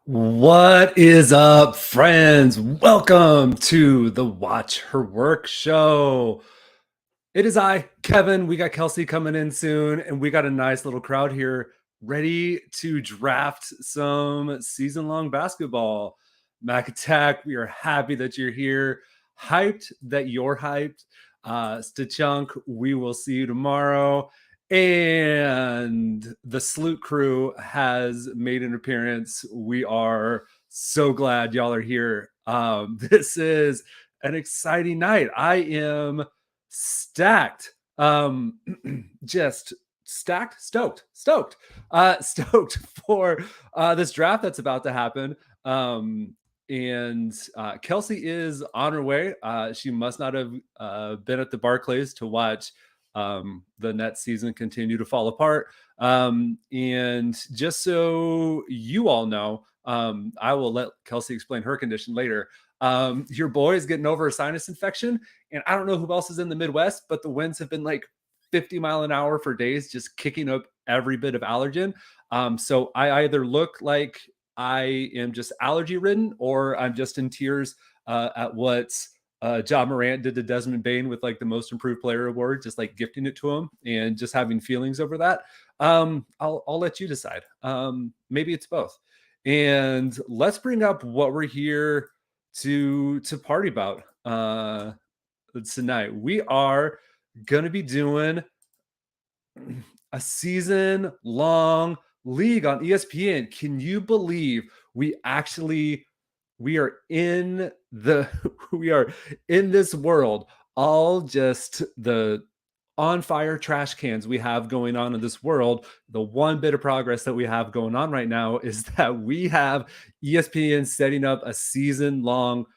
What is up, friends? Welcome to the Watch Her Work show. It is I, Kevin. We got Kelsey coming in soon, and we got a nice little crowd here ready to draft some season-long basketball. Mac Attack, we are happy that you're here. Hyped that you're hyped. Stachunk, we will see you tomorrow. And the Salute crew has made an appearance. We are so glad y'all are here. This is an exciting night. I am stacked. Just stacked, stoked for this draft that's about to happen. And Kelsey is on her way. She must not have been at the Barclays to watch the Nets season continue to fall apart. And just so you all know, I will let Kelsey explain her condition later. Your boy is getting over a sinus infection, and I don't know who else is in the Midwest, but the winds have been like 50 mile an hour for days, just kicking up every bit of allergen. So I either look like I am just allergy ridden, or I'm just in tears at what Ja Morant did to Desmond Bane with like the most improved player award, just like gifting it to him and just having feelings over that. I'll let you decide. Maybe it's both. And let's bring up what we're here to party about tonight. We are going to be doing a season long league on ESPN. Can you believe we are in this world, all just the on fire trash cans we have going on in this world. The one bit of progress that we have going on right now is that we have ESPN setting up a season long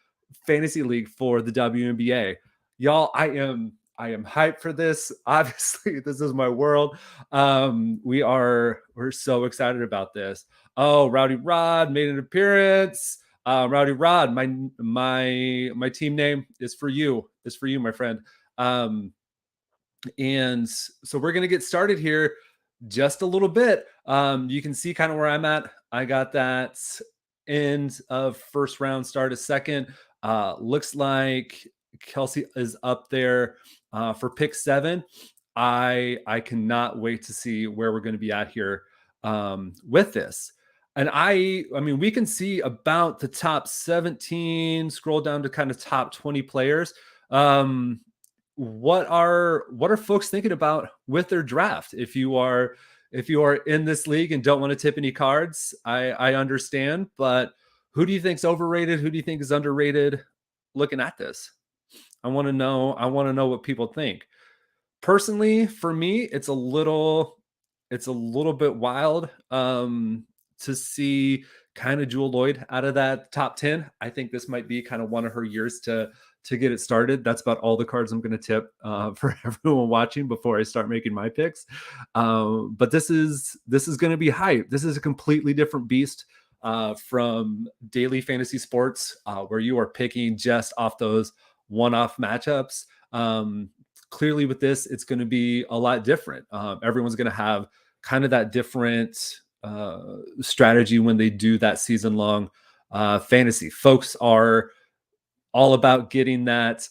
fantasy league for the WNBA. Y'all, I am hyped for this. Obviously, this is my world. We're so excited about this. Oh, Rowdy Rod made an appearance. Rowdy Rod, my team name is for you. Is for you, my friend. And so we're gonna get started here just a little bit. You can see kind of where I'm at. I got that end of first round, start of second. Looks like Kelsey is up there for pick 7. I cannot wait to see where we're going to be at here with this. And I mean, we can see about the top 17, scroll down to kind of top 20 players. What are folks thinking about with their draft? If you are in this league and don't want to tip any cards, I understand, but who do you think is overrated? Who do you think is underrated? Looking at this, I want to know what people think. Personally, for me, it's a little bit wild to see kind of Jewel Lloyd out of that top 10. I think this might be kind of one of her years to get it started. That's about all the cards I'm going to tip for everyone watching before I start making my picks. But this is going to be hype. This is a completely different beast from daily fantasy sports, where you are picking just off those one-off matchups. Clearly with this, it's going to be a lot different. Everyone's going to have kind of that different strategy when they do that season-long fantasy. Folks are all about getting that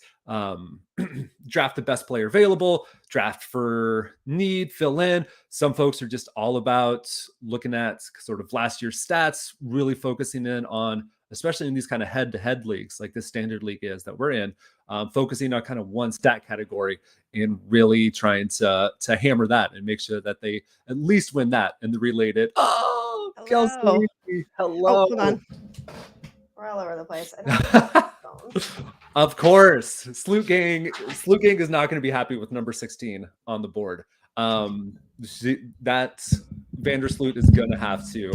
draft the best player available, draft for need, fill in. Some folks are just all about looking at sort of last year's stats, really focusing in on, especially in these kind of head-to-head leagues like this standard league is that we're in, focusing on kind of one stat category and really trying to hammer that and make sure that they at least win that and the related. Oh, Hello. Kelsey, hello. Oh, hold on. We're all over the place. I don't have my phone. Of course, Salute Gang is not going to be happy with number 16 on the board. That Vandersloot is going to have to.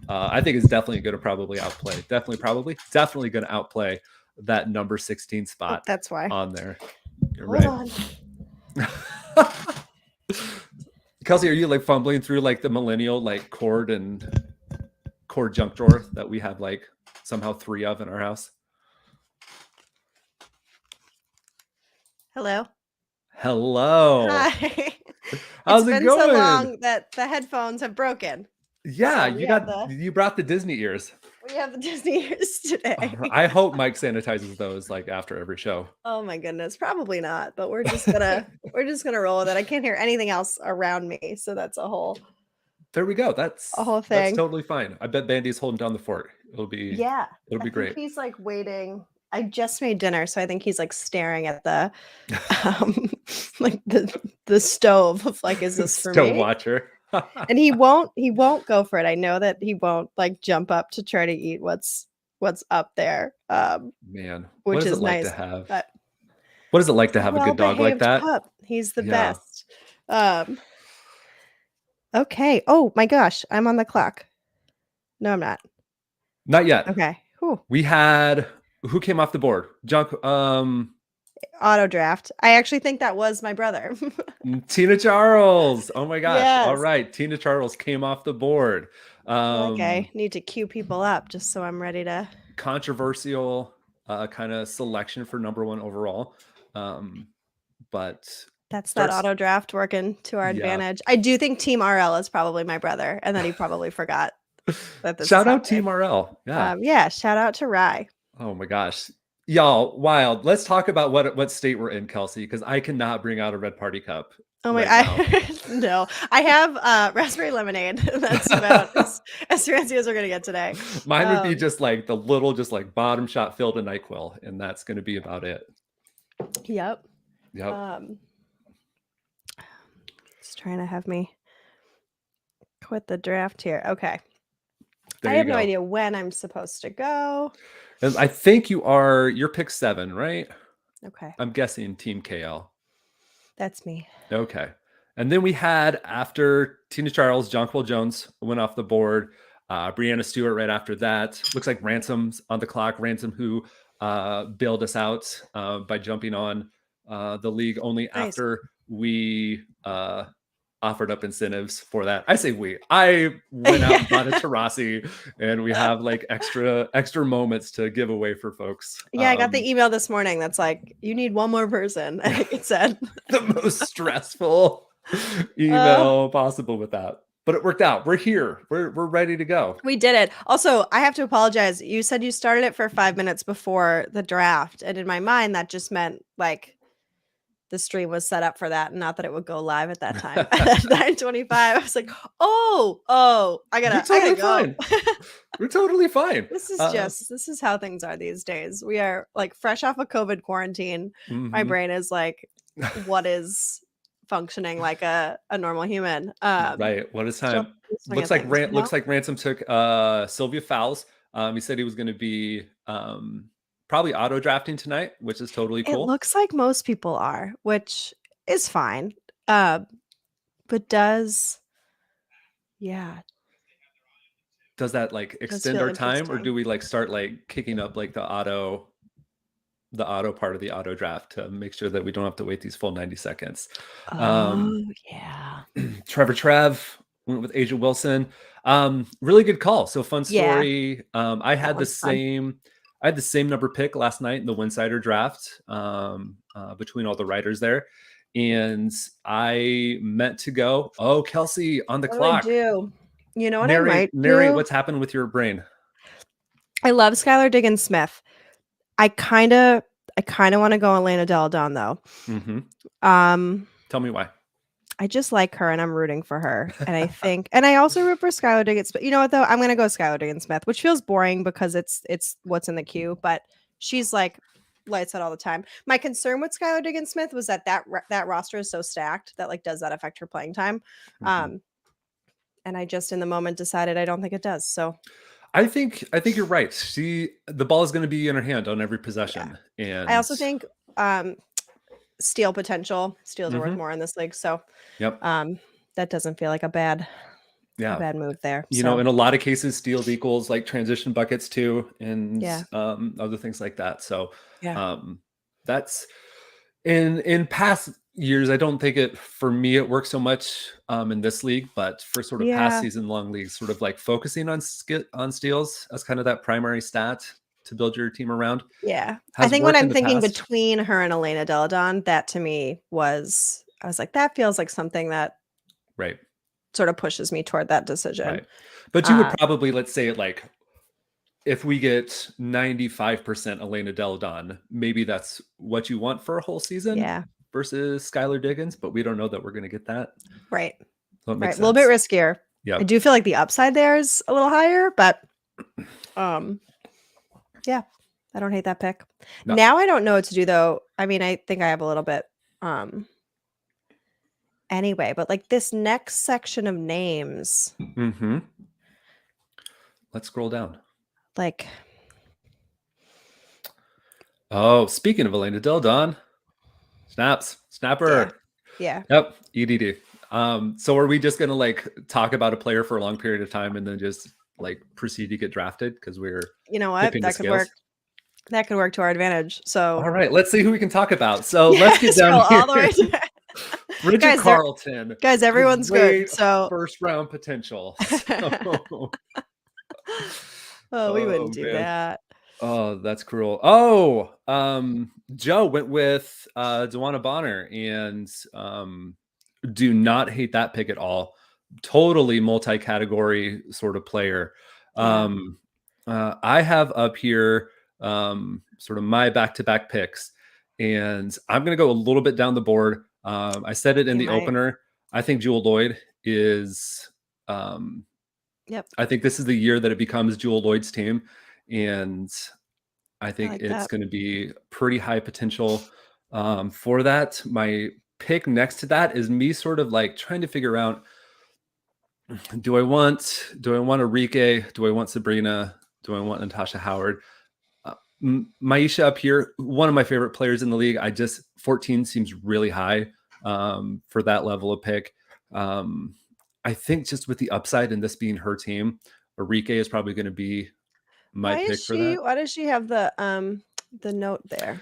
I think it's definitely going to probably outplay. Definitely going to outplay that number 16 spot. That's why on there. You're Hold right. Kelsey, are you like fumbling through like the millennial like cord junk drawer that we have like somehow 3 of in our house? Hello. Hi. How's it going? It's been so long that the headphones have broken. Yeah, so you brought the Disney ears. We have the Disney ears today. I hope Mike sanitizes those like after every show. Oh my goodness, probably not, but we're just gonna roll with it. I can't hear anything else around me, so that's a whole There we go. That's That's totally fine. I bet Bandy's holding down the fort. It'll be great. He's like waiting. I just made dinner, so I think he's like staring at the like the stove of like, is this for Stove me? watcher. And he won't go for it. I know that he won't like jump up to try to eat what's up there. Man, which what is is it like nice, to have? but What is it like to have a good dog like that? Pup. He's the best. Okay. Oh my gosh, I'm on the clock. No, I'm not. Not yet. Okay. Whew. We had who came off the board? Junk. Auto draft. I actually think that was my brother. Tina Charles. Oh my gosh. Yes. All right. Tina Charles came off the board. Okay. Need to cue people up just so I'm ready to. Controversial kind of selection for number 1 overall. But that's that auto draft working to our advantage. I do think Team RL is probably my brother, and then he probably forgot that this shout out Team RL. Yeah. Shout out to Rye. Oh my gosh. Y'all, wild. Let's talk about what state we're in, Kelsey, because I cannot bring out a red party cup. Oh my no. I have raspberry lemonade. That's about as fancy as we're gonna get today. Mine would be just like the little bottom shot filled to NyQuil, and that's gonna be about it. Yep. Yep. Just trying to have me quit the draft here. Okay. There I have no idea when I'm supposed to go. And I think you're pick 7, right? Okay. I'm guessing Team KL. That's me. Okay. And then we had, after Tina Charles, Jonquil Jones went off the board. Brianna Stewart right after that. Looks like Ransom's on the clock. Ransom, who bailed us out by jumping on the league only after we offered up incentives for that. I say I went out and bought a Terrassi, and we have like extra moments to give away for folks. Yeah, I got the email this morning that's like, you need one more person. I think it said the most stressful email possible with that. But it worked out. We're here. We're ready to go. We did it. Also, I have to apologize. You said you started it for 5 minutes before the draft, and in my mind that just meant like the stream was set up for that, and not that it would go live at that time. At 9:25, I was like, "Oh, I gotta go." Fine. We're totally fine. This is how things are these days. We are like fresh off of COVID quarantine. Mm-hmm. My brain is like, what is functioning like a normal human? Right. What is time? Looks like Ransom took Sylvia Fowles. He said he was going to be probably auto drafting tonight, which is totally cool. It looks like most people are, which is fine. But does that like extend our time, or do we like start like kicking up like the auto part of the auto draft to make sure that we don't have to wait these full 90 seconds? Yeah. Trevor Trev went with Asia Wilson. Really good call. So fun story. I had the same number pick last night in the Winsider draft between all the writers there. And I meant to go, Kelsey on the clock. You know what narrate what's happened with your brain. I love Skylar Diggins Smith. I kind of want to go Elena Delle Donne though. Mm-hmm. Tell me why. I just like her and I'm rooting for her. And I think, and I also root for Skylar Diggins. But you know what though? I'm going to go Skylar Diggins Smith, which feels boring because it's what's in the queue, but she's like lights out all the time. My concern with Skylar Diggins Smith was that roster is so stacked that like, does that affect her playing time? Mm-hmm. And I just in the moment decided I don't think it does. So I think you're right. The ball is going to be in her hand on every possession. Yeah. And I also think steal potential. Steals are worth more in this league. So that doesn't feel like a bad move there. You know, in a lot of cases, steals equals like transition buckets too, and other things like that. So that's in past years. I don't think it works so much in this league, but for sort of past season long leagues, sort of like focusing on steals as kind of that primary stat to build your team around. Yeah. I think when I'm thinking between her and Elena Delle Donne, that to me I was like, that feels like something that sort of pushes me toward that decision. Right. But you would probably, let's say it like, if we get 95% Elena Delle Donne, maybe that's what you want for a whole season Yeah. versus Skylar Diggins, but we don't know that we're going to get that. Right. So it Right. makes A little bit sense. riskier. Yeah. I do feel like the upside there is a little higher, but yeah, I don't hate that pick. No. Now I don't know what to do though. I mean, I think I have a little bit anyway, but like this next section of names. Mm-hmm. Let's scroll down. Like, oh, speaking of Elena Delle Donne, snapper. Yeah. Yep. EDD. So are we just gonna like talk about a player for a long period of time and then just like proceed to get drafted because we're You know what? tipping the That could scales? work. That could work to our advantage. So all right, let's see who we can talk about. So yeah, let's get down here. all the way to Bridget Guys, Carlton. guys, everyone's Great good. So first round potential. So, oh, we wouldn't do man. that. Oh, that's cruel. Oh, Joe went with Dewana Bonner and do not hate that pick at all. Totally multi-category sort of player. Yeah. I have up here sort of my back-to-back picks, and I'm going to go a little bit down the board. I said it in the opener. I think Jewel Lloyd is Yep. I think this is the year that it becomes Jewel Lloyd's team, and I think like it's that. going to be pretty high potential for that. My pick next to that is me sort of like trying to figure out, do I want Arike? Do I want Sabrina? Do I want Natasha Howard? Maisha up here, one of my favorite players in the league. 14 seems really high for that level of pick. I think just with the upside and this being her team, Arike is probably going to be my pick for that. Why does she have the note there?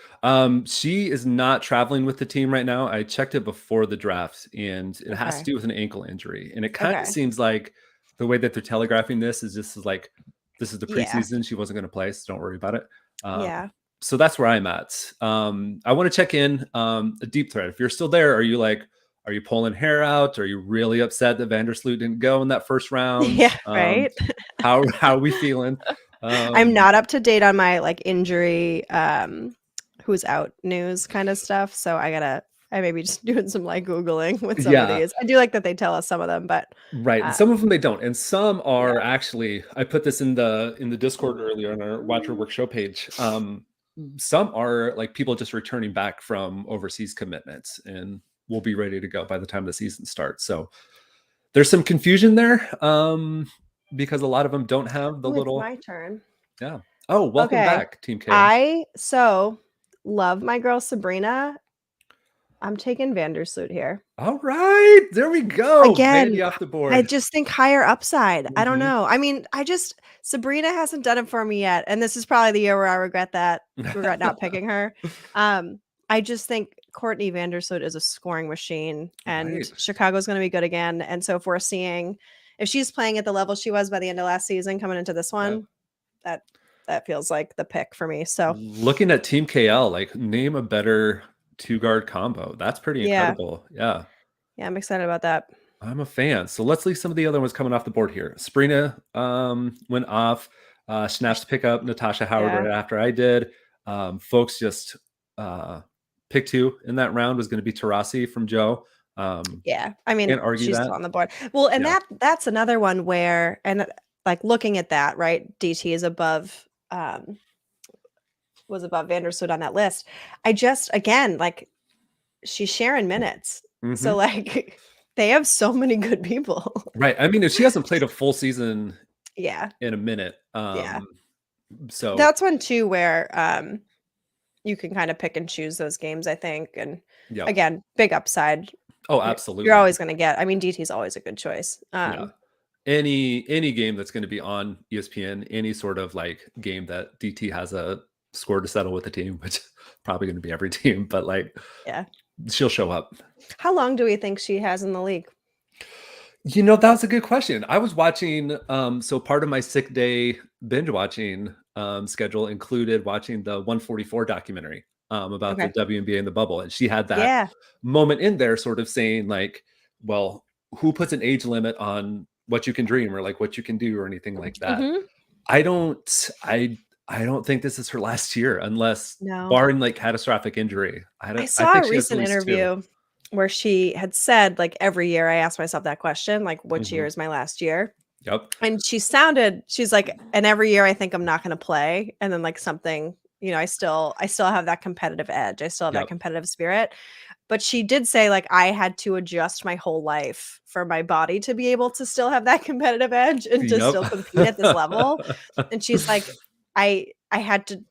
She is not traveling with the team right now. I checked it before the draft, and it has to do with an ankle injury. And it kind of seems like the way that they're telegraphing this is just like, this is the preseason. She wasn't going to play, so don't worry about it. So that's where I'm at. I want to check in a deep thread. If you're still there, are you pulling hair out? Are you really upset that Vandersloot didn't go in that first round? Yeah, right. How are we feeling? I'm not up to date on my like injury, who's out news kind of stuff. So I may be just doing some like Googling with some of these. I do like that they tell us some of them, but right. And some of them they don't. And some are actually, I put this in the Discord earlier on our Watch Her Work show page. Some are like people just returning back from overseas commitments and will be ready to go by the time the season starts. So there's some confusion there because a lot of them don't have the little. It's my turn. Yeah. Oh, welcome back, Team K. I love my girl Sabrina. I'm taking Vandersloot here. All right, there we go. Again, Vandy off the board. I just think higher upside. I don't know. I mean, Sabrina hasn't done it for me yet, and this is probably the year where I regret not picking her. I just think Courtney Vandersloot is a scoring machine, and Chicago's going to be good again. And so if she's playing at the level she was by the end of last season, coming into this one, that feels like the pick for me. So looking at Team KL, like name a better 2-guard combo. That's pretty incredible. Yeah, I'm excited about that. I'm a fan. So let's leave some of the other ones coming off the board here. Sabrina went off. Snatched to pick up Natasha Howard right after I did. Folks just pick 2 in that round was going to be Tarasi from Joe. I mean, she's still on the board. Well, and that's another one where, and like looking at that, right? DT is was above Vandersloot on that list. Again, like she's sharing minutes. So like they have so many good people. Right. I mean, if she hasn't played a full season in a minute. So that's one too where you can kind of pick and choose those games, I think. And again, big upside. Oh, absolutely. You're always going to get, I mean, DT is always a good choice. Any game that's going to be on ESPN, any sort of like game that DT has a score to settle with the team, which is probably going to be every team, but like, she'll show up. How long do we think she has in the league? You know, that was a good question. I was watching, so part of my sick day binge watching schedule included watching the 144 documentary about the WNBA and the bubble. And she had that moment in there sort of saying like, well, who puts an age limit on what you can dream or like what you can do or anything like that? I don't I don't think this is her last year unless No. barring like catastrophic injury. I I saw think a she has at recent least 2. interview where she had said, like, every year I ask myself that question, like, which year Mhm. is my last year? Yep. And she's like, and every year I think I'm not gonna play, and then, like, something, I still have that competitive edge. I still have that Yep. competitive spirit. But she did say, like, I had to adjust my whole life for my body to be able to still have that competitive edge and to Yep. still compete at this level. And she's like, I had to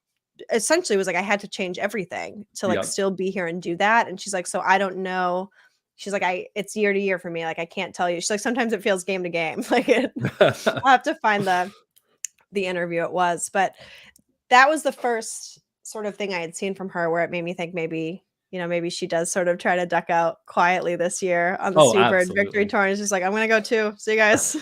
essentially was like, I had to change everything to, like, Yep. still be here and do that. And she's like, so I don't know. She's like, it's year to year for me. Like, I can't tell you. She's like, sometimes it feels game to game. Like I'll have to find the interview it was, but that was the first sort of thing I had seen from her where it made me think maybe, maybe she does sort of try to duck out quietly this year on the Oh, Seabird Victory absolutely. Tour. And it's just like, I'm gonna go too. See you guys.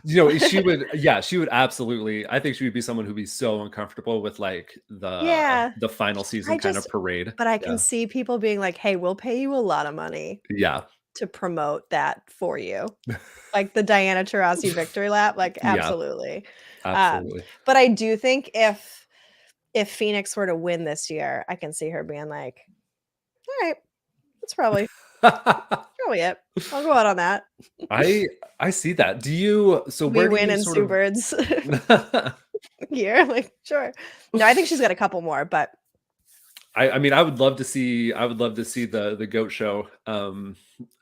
She would she would absolutely I think she would be someone who'd be so uncomfortable with, like, Yeah. the final season I kind of just parade. but I can Yeah. see people being like, "Hey, we'll pay you a lot of money Yeah. to promote that for you." Like the Diana Taurasi victory lap, like, Yeah, absolutely. Um, absolutely. but I do think if Phoenix were to win this year, I can see her being like, "All right, that's probably it. I'll go out on that. I I see that. Do you so We where do win you in sort Sue of Bird's year." Like, sure. No, I think she's got a couple more, but I mean, I would love to see the GOAT show,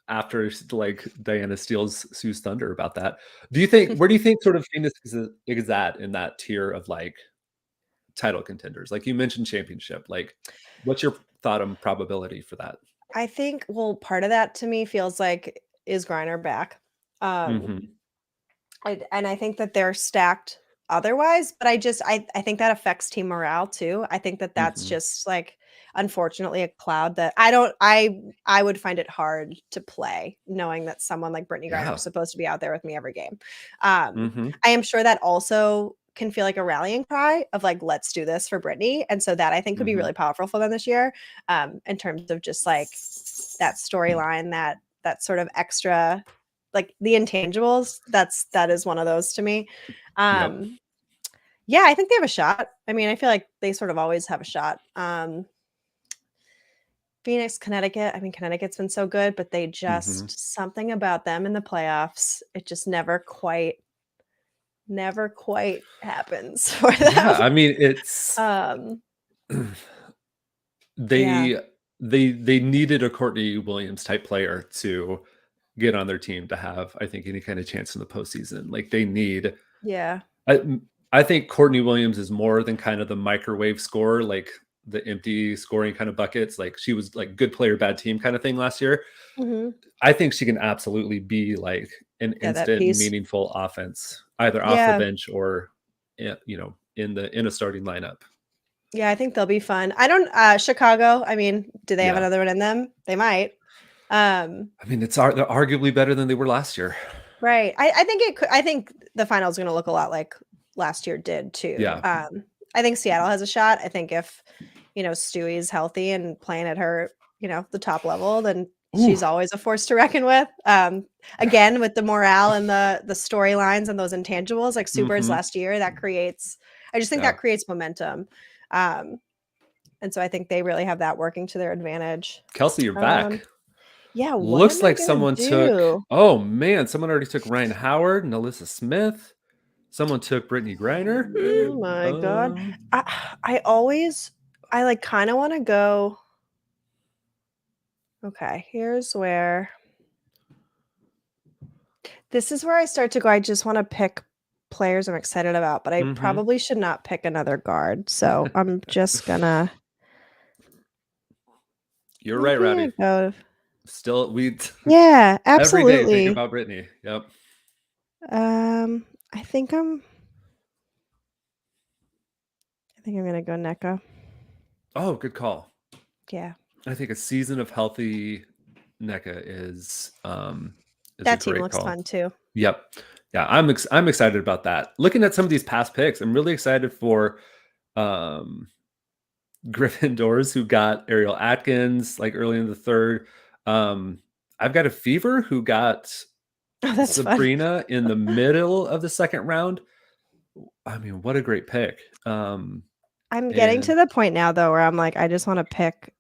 after like Diana steals Sue's thunder about that. Do you think where do you think sort of Phoenix is at in that tier of like title contenders? Like you mentioned championship. Like what's your thought on probability for that? I think, well, part of that to me feels like is Griner back? Um, Mhm. and I think that they're stacked otherwise, but I think that affects team morale too. I think that that's Mhm. just like unfortunately a cloud that I would find it hard to play knowing that someone like Brittany Griner Yeah. is supposed to be out there with me every game. Um, Mhm. I am sure that also can feel like a rallying cry of like, let's do this for Brittany. And so that I think could be Mhm. really powerful for them this year, in terms of just like that storyline, that sort of extra, like the intangibles. That is one of those to me. Yep. Um, yeah, I think they have a shot. I mean, I feel like they sort of always have a shot. Phoenix, Connecticut. I mean, Connecticut's been so good, but they Mhm. just something about them in the playoffs. It just never quite happens for Yeah, them. I mean, it's Um, yeah, they they needed a Courtney Williams type player to get on their team to have, I think, any kind of chance in the postseason. Like they need yeah. I I think Courtney Williams is more than kind of the microwave scorer, like the empty scoring kind of buckets. Like she was like good player, bad team kind of thing last year. Mhm. I think she can absolutely be like an Yeah, that instant piece. meaningful offense, either off the Yeah. bench or in a starting lineup. Yeah, I think they'll be fun. I don't Chicago, I mean, do they have Yeah. another one in them? They might. Um, I mean, they're arguably better than they were last year. right. I think the final's gonna look a lot like last year did too. Yeah. I think Seattle has a shot. I think if, Stewie's healthy and playing at her, the top level, then Ooh. she's always a force to reckon with. Again, with the morale and the storylines and those intangibles, like Sue Bird's Mhm. last year, I just think Yeah. that creates momentum. Um, And so I think they really have that working to their advantage. Kelsey, you're Um, back. yeah, what am Looks I like gonna someone took do? oh man, someone already took Ryan Howard and Alyssa Smith. Someone took Brittany Griner. Oh my god. Um, I always I like kind of want to go. Okay, here's where this is where I start to go. I just want to pick players I'm excited about, but I mhm. probably should not pick another guard. So I'm just gonna You're right, maybe Robbie. I go. Still, we Yeah, every day thinking absolutely. about Brittany. Yep. I think I'm gonna go NECA. Oh, good call. Yeah. I think a season of healthy NECA is a That team great looks call. fun too. Yep. Yeah, I'm excited about that. Looking at some of these past picks, I'm really excited for um Gryffindors who got Ariel Atkins like early in the third. Um, I've got a Fever who got Oh, that's fun. Sabrina in the middle of the second round. I mean, what a great pick. I'm getting to And the point now though where I'm like, I just want to pick.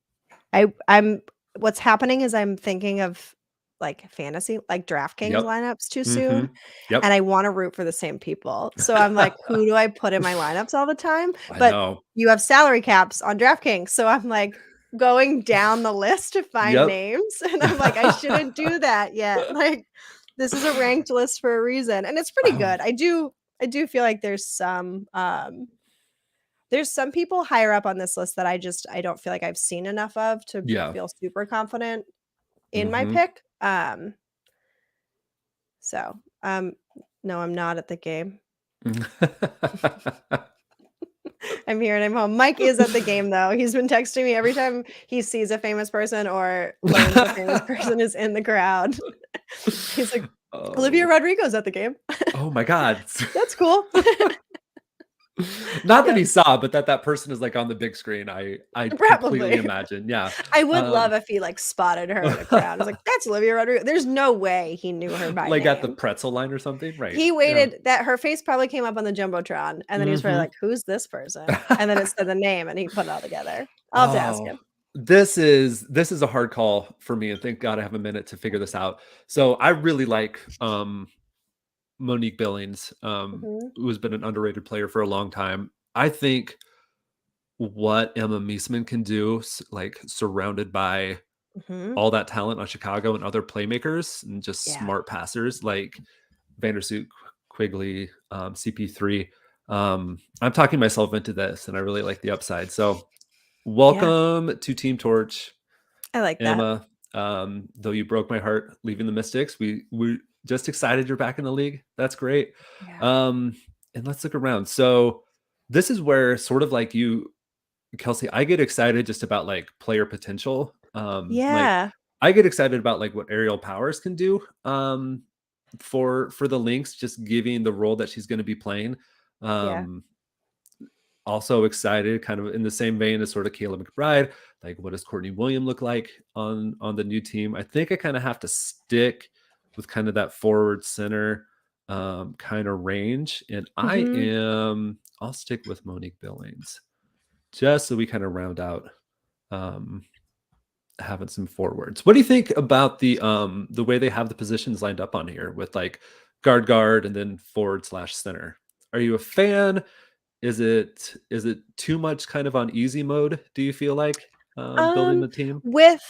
I'm what's happening is I'm thinking of like fantasy, like DraftKings yep. lineups too soon, Mm-hmm. Yep. and I want to root for the same people. So I'm like, who do I put in my lineups all the time? I But know. you have salary caps on DraftKings, so I'm like going down the list to find Yep. names, and I'm like, I shouldn't do that yet. Like, this is a ranked list for a reason, and it's pretty Oh, good. I do feel like there's some people higher up on this list that I don't feel like I've seen enough of to yeah. feel super confident in my Mm-hmm. pick. So, no, I'm not at the game. I'm here and I'm home. Mike is at the game though. He's been texting me every time he sees a famous person or learns a famous person is in the crowd. He's like, Olivia Oh. Rodrigo's at the game. Oh my God. That's cool. Not that Yep, he saw, but that person is like on the big screen. I completely probably. imagine. Yeah. I would love Um, if he like spotted her in a crowd. I was like, that's Olivia Rodrigo. There's no way he knew her by like at the name. pretzel line or something, right? He Yeah. waited that her face probably came up on the Jumbotron, and then he was probably Mm-hmm. like, "Who's this person?" And then it said the name, and he put it all together. I'll have to ask Oh, him. this is a hard call for me, and thank God I have a minute to figure this out. So I really like Monique Billings, Mhm, who's been an underrated player for a long time. I think what Emma Meesman can do, like surrounded by mhm. all that talent on Chicago and other playmakers and just Yeah, smart passers like Vandersloot, Quigley, CP3. I'm talking myself into this, and I really like the upside. So yeah, welcome to Team Torch, I like that. Emma. Though you broke my heart leaving the Mystics, we're just excited you're back in the league. That's great. Yeah. Um, and let's look around. So this is where sort of like you, Kelsey, I get excited just about like player potential. Like Yeah, I get excited about like what Aerial Powers can do for the Lynx, just giving the role that she's going to be playing. yeah, Um, Also excited, kind of in the same vein as sort of Kayla McBride. Like, what does Courtney William look like on the new team? I think I kind of have to stick with kind of that forward center kind of range, and mhm. I'll stick with Monique Billings just so we kind of round out um, having some forwards. What do you think about the way they have the positions lined up on here with like guard and then forward slash center? Are you a fan? Is it too much kind of on easy mode, do you feel like, building Um, the team? with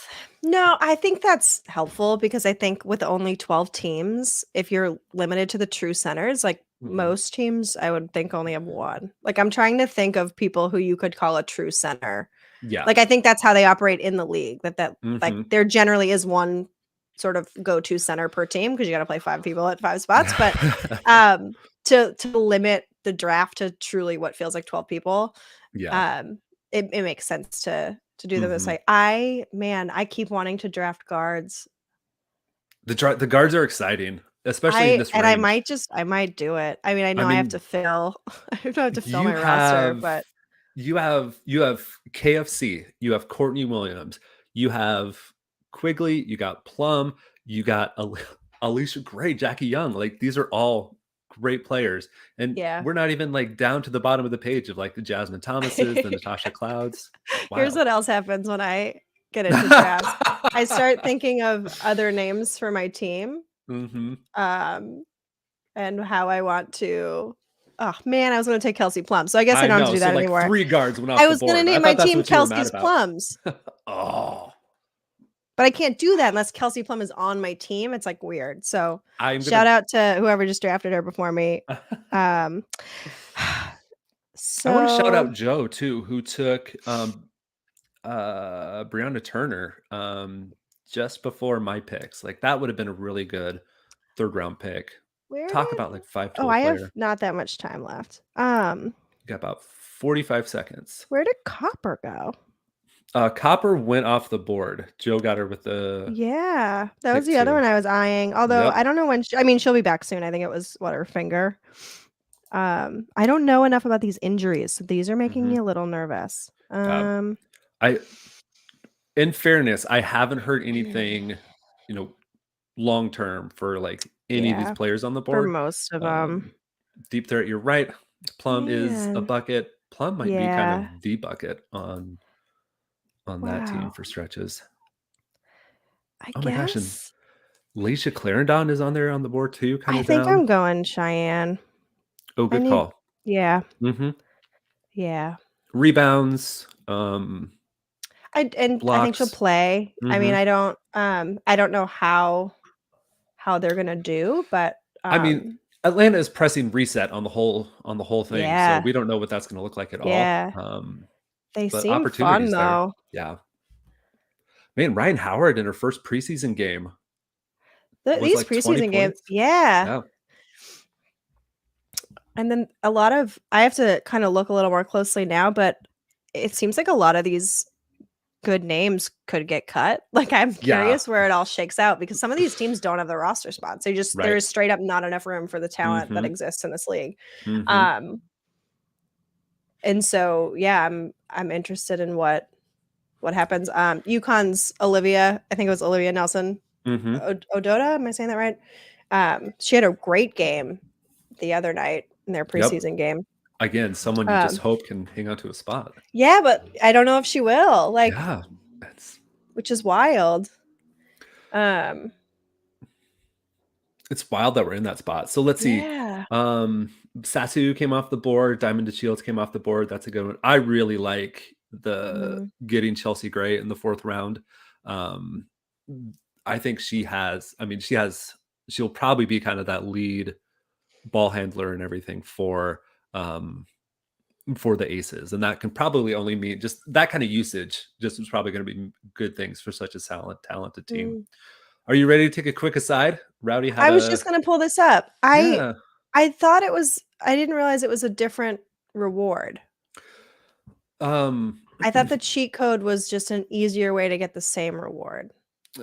no, I think that's helpful because I think with only 12 teams, if you're limited to the true centers, like Mhm. most teams, I would think only have one. Like I'm trying to think of people who you could call a true center. Yeah. Like I think that's how they operate in the league. That like Mhm. there generally is one sort of go-to center per team because you got to play 5 people at 5 spots. But um, to limit the draft to truly what feels like 12 people, Yeah. um, it makes sense to do them this Mhm. way. I keep wanting to draft guards. The guards are exciting, especially in this range. I might do it. I mean, I I know I have to mean, fill I have to fill you my roster, have but you have KFC, you have Courtney Williams, you have Quigley, you got Plum, you got Alicia Gray, Jackie Young. Like these are all great players, and yeah. we're not even like down to the bottom of the page of like the Jasmine Thomases, the Natasha Clouds. Here's Wild. what else happens when I get into drafts. I start thinking of other names for my team, Hmm. um, and how I want to oh, man, I was gonna take Kelsey Plum, so I guess I I don't have to know. do So that like anymore. three guards went I off the was gonna board. I name my thought that's team what you were mad Kelsey's about. Plums, Oh, but I can't do that unless Kelsey Plum is on my team, it's, like, weird, so I'm shout gonna. out to whoever just drafted her before me. Um, I want to shout so out Joe too, who took Brianna Turner just before my picks. Like that would have been a really good third round pick. where Talk did about like five oh, tool I have player. not that much time left. Got about 45 seconds. Where did Copper go? Copper went off the board. Joe got her with the Yeah, that was pick the other two. one I was eyeing, although I Yep. don't know when I mean, she'll be back soon, I think it was, what, her finger? I don't know enough about these injuries, so these are making me Hmm. a little nervous. I, in fairness, I haven't heard anything, you know, long term for like any of these Yeah, players on the for board. most of them. Um, Deep threat, you're right. Plum is a Man. bucket. Plum might be kind Yeah. of the bucket on that team Wow. for stretches. I Oh my gosh, and guess. Alicia Clarendon is on there on the board too, kind I of think down. I'm going Cheyenne. Oh, I good need. call. Yeah. Hmm. Yeah. Rebounds, I think she'll blocks. play. I mean, Hmm. I don't know how they're gonna do, but I mean, Atlanta is pressing reset on the whole thing, so yeah. we don't know what that's going to look like at all. Yeah. They But seem fun opportunities there. though. Yeah, man. Ryan Howard in her first preseason game was These like 20 preseason games, points. yeah. Yeah, And then a lot of I have to kind of look a little more closely now, but it seems like a lot of these good names could get cut. Like I'm yeah, curious where it all shakes out because some of these teams don't have the roster spots. There right. is straight up not enough room for the talent that Hmm. exists in this league. Hmm. Um and so yeah, I'm interested in what happens. UConn's Olivia, I think it was Olivia Nelson Hmm. Ododa. Am I saying that right? She had a great game the other night in their Yep. preseason game. Again, someone you just Um, hope can hang on to a spot. yeah, but I don't know if she will. Like, Yeah, it's which is wild. Um, wild that we're in that spot. So let's see. yeah. Satu came off the board. Diamond to Shields came off the board. That's a good one. I really like the Mhm. getting Chelsea Gray in the 4th round. Um, I think she has. I mean, she'll probably be kind of that lead ball handler and everything for the Aces, and that can probably only mean just that kind of usage. Just is probably going to be good things for such a talented team. Mm. Are you ready to take a quick aside? Rowdy had I was a just gonna pull this up. yeah. I thought it was. I didn't realize it was a different reward. Um, I thought the cheat code was just an easier way to get the same reward.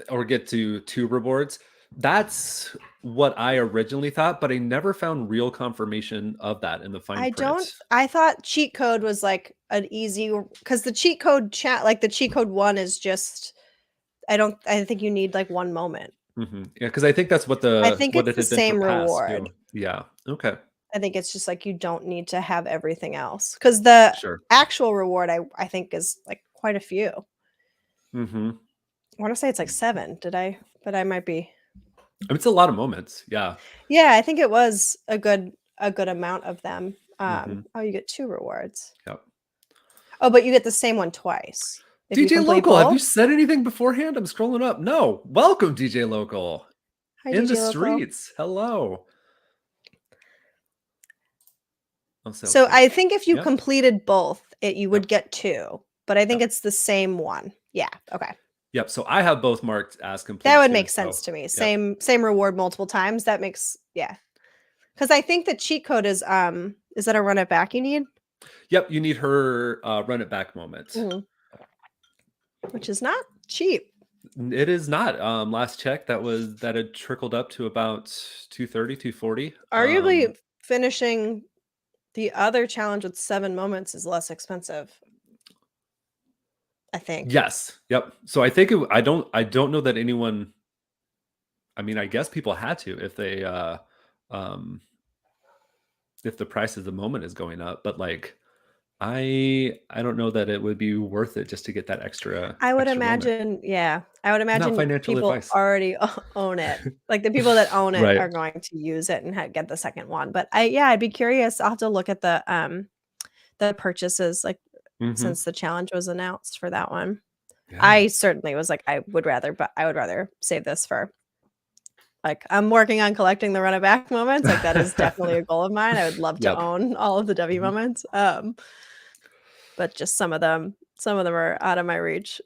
or get to 2 rewards. That's what I originally thought, but I never found real confirmation of that in the fine I print. don't. I thought cheat code was like an easy because the cheat code chat, like the cheat code one, is just. I don't. I think you need like one moment. Yeah, because I think that's I think what it's it the had been for same past reward. too. Yeah. Okay. I think it's just like you don't need to have everything else because the Sure. actual reward I think is like quite a few. Hmm. I want to say it's like 7. Did I? But I might be. I mean, it's a lot of moments. Yeah. Yeah, I think it was a good amount of them. Hmm. Oh, you get 2 rewards. Yep. Oh, but you get the same one twice if you DJ complete Local, have you both. said anything beforehand? I'm scrolling up. No. Welcome, DJ Local. Hi, In the DJ Local. streets. Hello. Oh, so So cute. I think if you Yep. completed both, you Yep. would get 2, but I think Yep. it's the same one. Yeah. Okay. Yep. So I have both marked as That complete would too. make So sense to me. yep. Same reward multiple times. That makes yeah. Because I think the cheat code is that a run it back you need? Yep. You need her run it back moment. Mhm. Which is not cheap. It is not. Last check that had trickled up to about 230, 240. Arguably finishing the other challenge with 7 moments is less expensive, I think. Yes. Yep. So I don't know that anyone, I mean, I guess people had to um if the price of the moment is going up, but like I don't know that it would be worth it just to get that I would extra moment. imagine yeah, I would Not imagine financial people advice. already own it. Like, the people that own it Right. are going to use it and get the second one, but I'd be curious. I'll have to look at the purchases, like, Hmm. since the challenge was announced for that one. Yeah. I certainly was like, I would rather save this for like, I'm working on collecting the run it back moments, like, that is definitely a goal of mine. I would love to Yep. own all of the W Mhm. moments, but just some of them are out of my reach.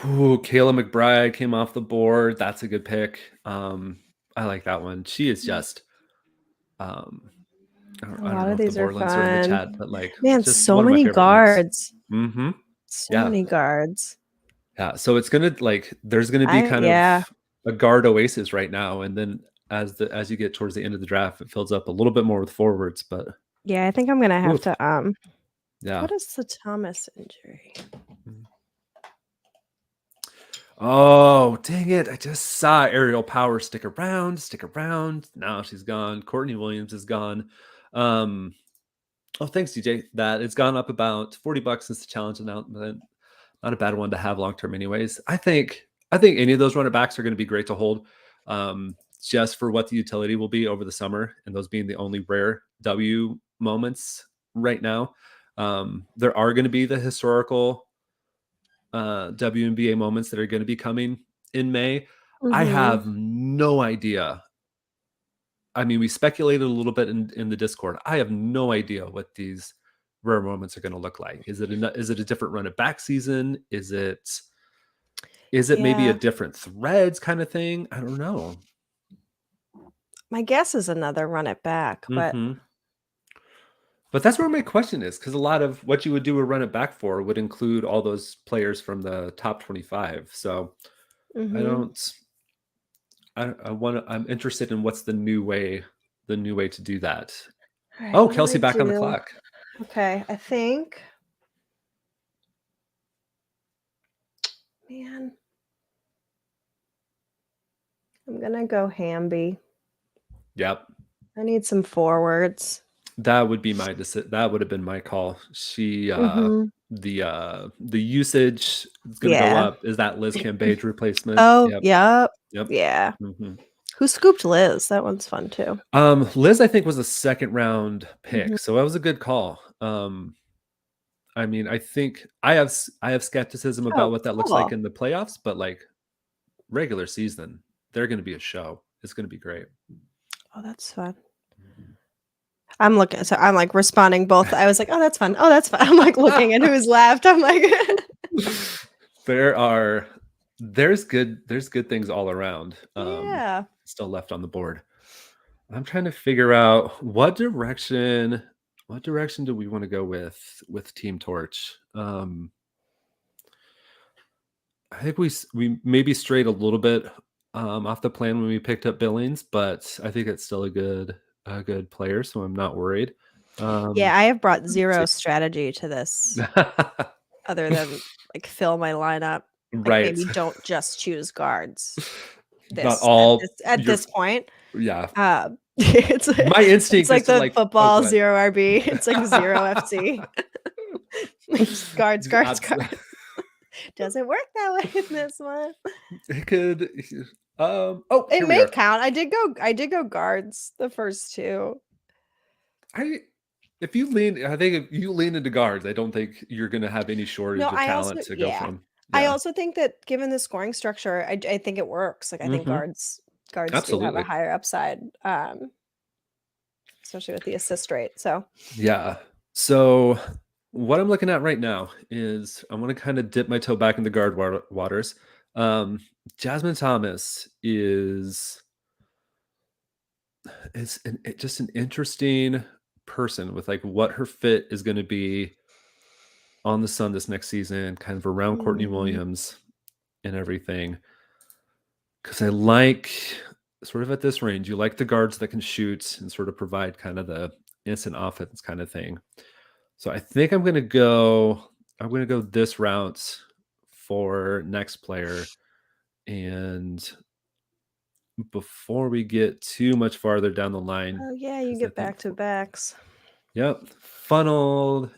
Ooh, Kayla McBride came off the board. That's a good pick. I like that one. She is Mm. just um A I don't lot know of if the these are board links are in the fun. chat, but like Man, just so one of my many favorite links. guards. Hmm. So Yeah. many guards. Yeah. So it's gonna like there's gonna be kind Yeah. of a guard oasis right now. And then as you get towards the end of the draft, it fills up a little bit more with forwards, but Yeah, I think I'm gonna have oof, to, yeah. what is the Thomas injury? Mhm. Oh, dang it. I just saw Ariel Power stick around, stick around. Now she's gone. Courtney Williams is gone. Um, Oh, thanks, DJ. That it's gone up about $40 since the challenge announcement. Not a bad one to have long term, anyways. I think any of those running backs are going to be great to hold, just for what the utility will be over the summer, and those being the only rare W moments right now. There are going to be the historical WNBA moments that are going to be coming in May. I have no idea. I mean, we speculated a little bit in the Discord. I have no idea what these rare moments are going to look like. Is it a different run it back season? Is it maybe a different threads kind of thing? I don't know. My guess is another run it back, but But that's where my question is, because a lot of what you would do a run it back for would include all those players from the top 25. So I'm interested in what's the new way to do that. All right, Oh, what do Kelsey I back on the do? clock. Okay, I think. Man, I'm gonna go Hamby. Yep. I need some forwards. That would be that would have been my call. She the usage is gonna go up. Is that Liz Cambage replacement? Oh, Yep. Yeah. Who scooped Liz? That one's fun too. Liz, I think, was a second round pick, so that was a good call. I mean, I think I have skepticism about what that looks like in the playoffs, but like regular season, they're going to be a show. It's going to be great. Oh, that's fun. I'm looking, so I'm like responding both. I was like, oh, that's fun. Oh, that's fun. I'm like looking at who's left. I'm like, there's good things all around. Yeah. Still left on the board. I'm trying to figure out what direction do we want to go with Team Torch. I think we maybe strayed a little bit off the plan when we picked up Billings, but I think it's still a good player, so I'm not worried. Yeah, I have brought zero strategy to this other than like fill my lineup. Like Right. maybe don't just choose guards. Not all at this point. Yeah. It's my instinct it's like is to the like football 0 RB. It's like 0 FC. guards. Doesn't work that way in this one. It could. It may count. I did go guards the first two. I think if you lean into guards, I don't think you're going to have any shortage of talent to go from. Yeah. I also think that given the scoring structure, I think it works. Like I think guards do have a higher upside, especially with the assist rate. So yeah. So what I'm looking at right now is I want to kind of dip my toe back in the guard waters. Jasmine Thomas is just an interesting person with like what her fit is going to be on the Sun this next season, kind of around Courtney Williams and everything. Because I like sort of at this range, you like the guards that can shoot and sort of provide kind of the instant offense kind of thing. So I think I'm going to go this route for next player. And before we get too much farther down the line. Oh yeah, you get back to backs. Yep. Funneled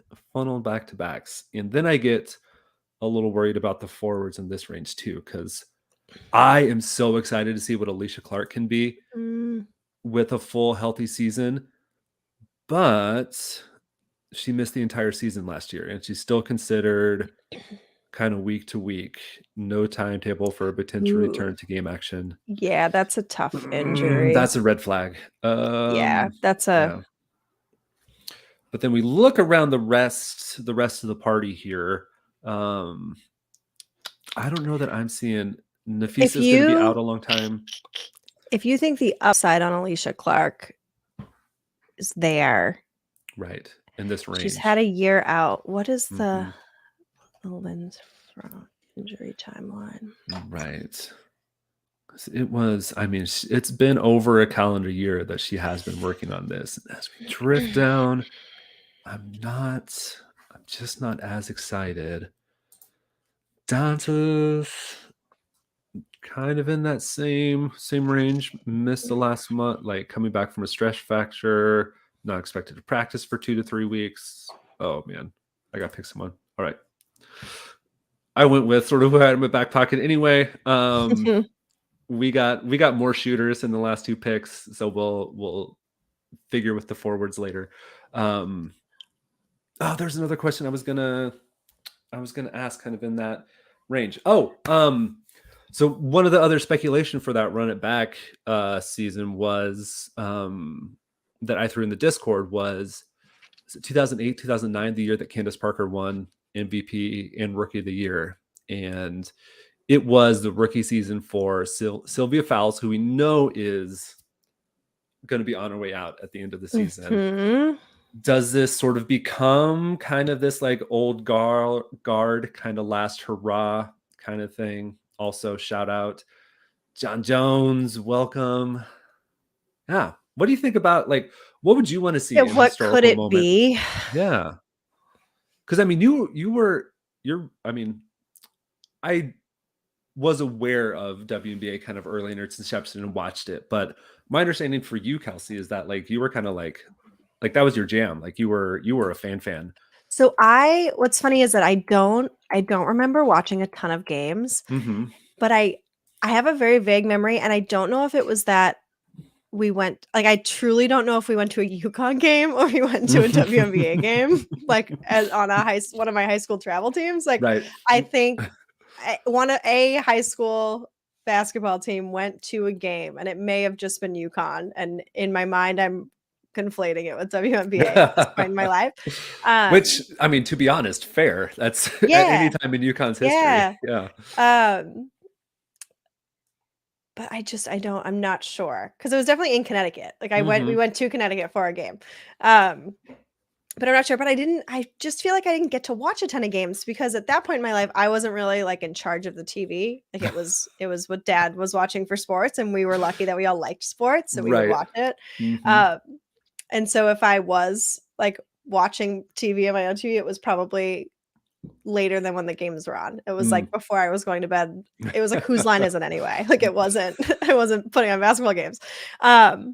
back to backs. And then I get a little worried about the forwards in this range too, because I am so excited to see what Alicia Clark can be with a full healthy season. But she missed the entire season last year, and she's still considered kind of week to week. No timetable for a potential return to game action. Yeah, that's a tough injury. That's a red flag. That's a. Yeah. But then we look around the rest of the party here. I don't know that I'm seeing Nafisa's going to be out a long time. If you think the upside on Alicia Clark is there, right, in this range, she's had a year out. What is the Lynn's injury timeline? Right. It was, I mean, it's been over a calendar year that she has been working on this. And as we drift down, I'm just not as excited. Dantas, kind of in that same range. Missed the last month, like coming back from a stress fracture. Not expected to practice for 2 to 3 weeks. Oh man, I got to pick someone. All right. I went with sort of who I had in my back pocket anyway. We got more shooters in the last 2 picks, so we'll figure with the forwards later. There's another question I was gonna ask kind of in that range. So one of the other speculation for that run it back season was that I threw in the Discord was it 2008, 2009, the year that Candace Parker won MVP and Rookie of the Year, and it was the rookie season for Sylvia Fowles, who we know is going to be on her way out at the end of the season. Mm-hmm. Does this sort of become kind of this like old guard kind of last hurrah kind of thing? Also, shout out John Jones, welcome. Yeah, what do you think about like what would you want to see in What could it moment? be? Yeah, because I mean, I was aware of WNBA kind of early in its inception and watched it, but my understanding for you, Kelsey, is that like you were kind of like that was your jam. Like you were a fan. So what's funny is that I don't remember watching a ton of games, but I have a very vague memory, and I don't know if it was that we went, like, I truly don't know if we went to a UConn game or we went to a WNBA game, like as on one of my high school travel teams. Like, right. I think a high school basketball team went to a game, and it may have just been UConn. And in my mind, I'm conflating it with WNBA at this point in my life. Which, I mean, to be honest, fair. That's at any time in UConn's history. Yeah. But I'm not sure, because it was definitely in Connecticut. Like we went to Connecticut for a game. But I'm not sure. But I just feel like I didn't get to watch a ton of games, because at that point in my life, I wasn't really like in charge of the TV. Like it was what Dad was watching for sports, and we were lucky that we all liked sports, so we would watch it. And so if I was like watching TV on my own TV, it was probably later than when the games were on. It was like before I was going to bed. It was like, whose line is it anyway? Like I wasn't putting on basketball games. But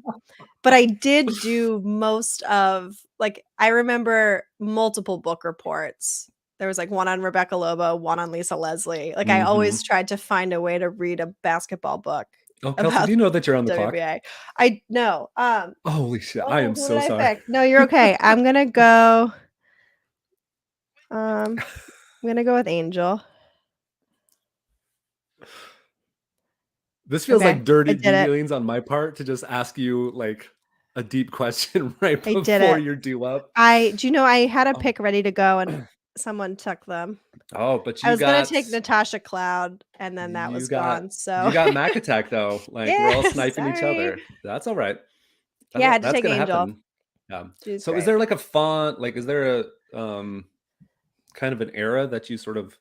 I did do most of, like, I remember multiple book reports. There was like one on Rebecca Lobo, one on Lisa Leslie. Like I always tried to find a way to read a basketball book. Oh, Kelsey, do you know that you're on the clock? I know. Holy shit. I am so sorry. No, you're okay. I'm going to go. I'm going to go with Angel. This feels like dirty dealings on my part to just ask you like a deep question right before you're due up. Do you know I had a pick ready to go and someone took them. Oh, but I was going to take Natasha Cloud, and then that was gone. So you got Mac Attack though. Like we're all sniping each other. That's all right. I had to take Angel. Happen. Yeah. So is there like a font? Like, is there a kind of an era that you sort of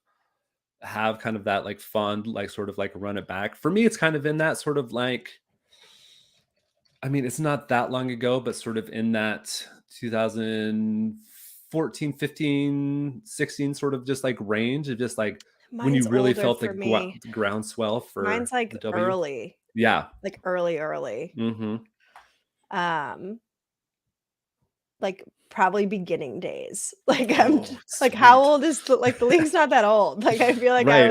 have kind of that like fond, like sort of like run it back? For me, it's kind of in that sort of like, I mean, it's not that long ago, but sort of in that 2014, 15, 16 sort of just like range of just like when you really felt the groundswell for mine's like the W. early. Yeah. Like early. Like probably beginning days. Like I'm like, how old is the league's not that old. Like I feel like I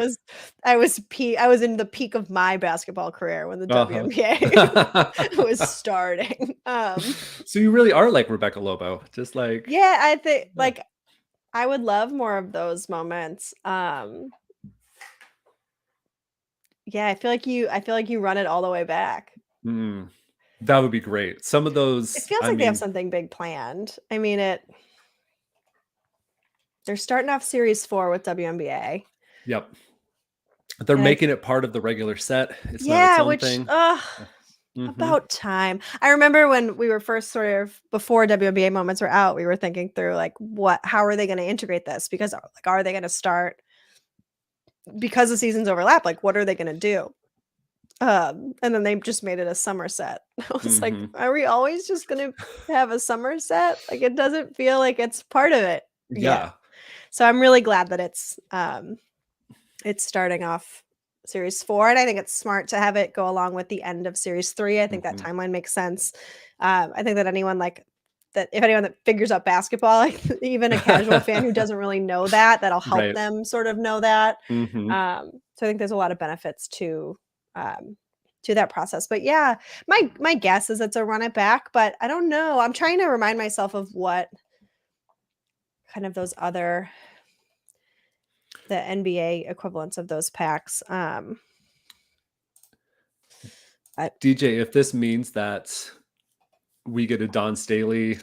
was in the peak of my basketball career when the WNBA was starting. So you really are like Rebecca Lobo, just like I think like I would love more of those moments. I feel like you run it all the way back. That would be great. Some of those, it feels like they have something big planned. I mean, they're starting off series 4 with WNBA. Yep. They're making it part of the regular set. It's not its own thing. About time. I remember when we were first sort of before WNBA moments were out, we were thinking through like how are they going to integrate this? Because like, are they going to start because the seasons overlap? Like, what are they going to do? And then they just made it a summer set. I was like, are we always just going to have a summer set? Like, it doesn't feel like it's part of it. Yeah. So I'm really glad that it's starting off series 4, and I think it's smart to have it go along with the end of series 3. I think that timeline makes sense. I think that anyone like that if anyone that figures out basketball, like even a casual fan who doesn't really know that'll help Right. them sort of know that. Mhm. So I think there's a lot of benefits to that process. But yeah, my guess is it's a run it back, but I don't know. I'm trying to remind myself of what kind of those other the NBA equivalents of those packs. DJ, if this means that we get a Don Staley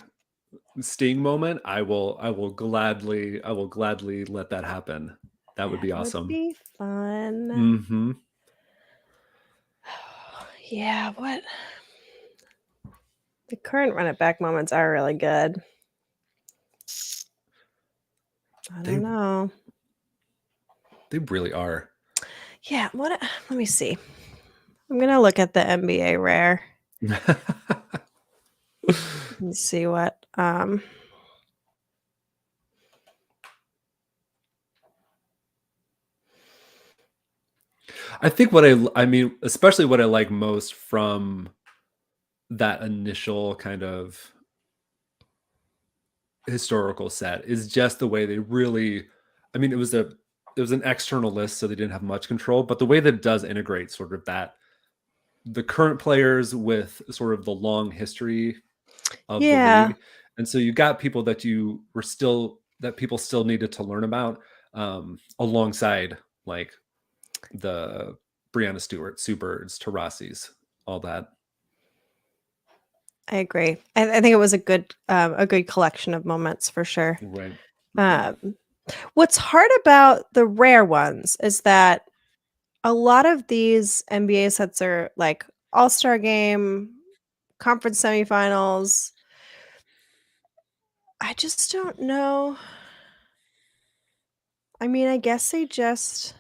Sting moment, I will gladly let that happen. That would be awesome. Would be fun. Mm-hmm. Yeah, what the current run it back moments are really good. I don't know. They really are. Yeah, let me see. I'm gonna look at the NBA rare and see what I think I mean, especially what I like most from that initial kind of historical set is just the way they really, I mean, it was an external list, so they didn't have much control, but the way that it does integrate sort of that the current players with sort of the long history of the league. And so you got people that people still needed to learn about, alongside like the Breanna Stewart, Superds, Tarasis, all that. I agree. I think it was a good collection of moments for sure. Right. What's hard about the rare ones is that a lot of these NBA sets are like All-Star Game, conference semifinals. I just don't know. I mean, I guess they just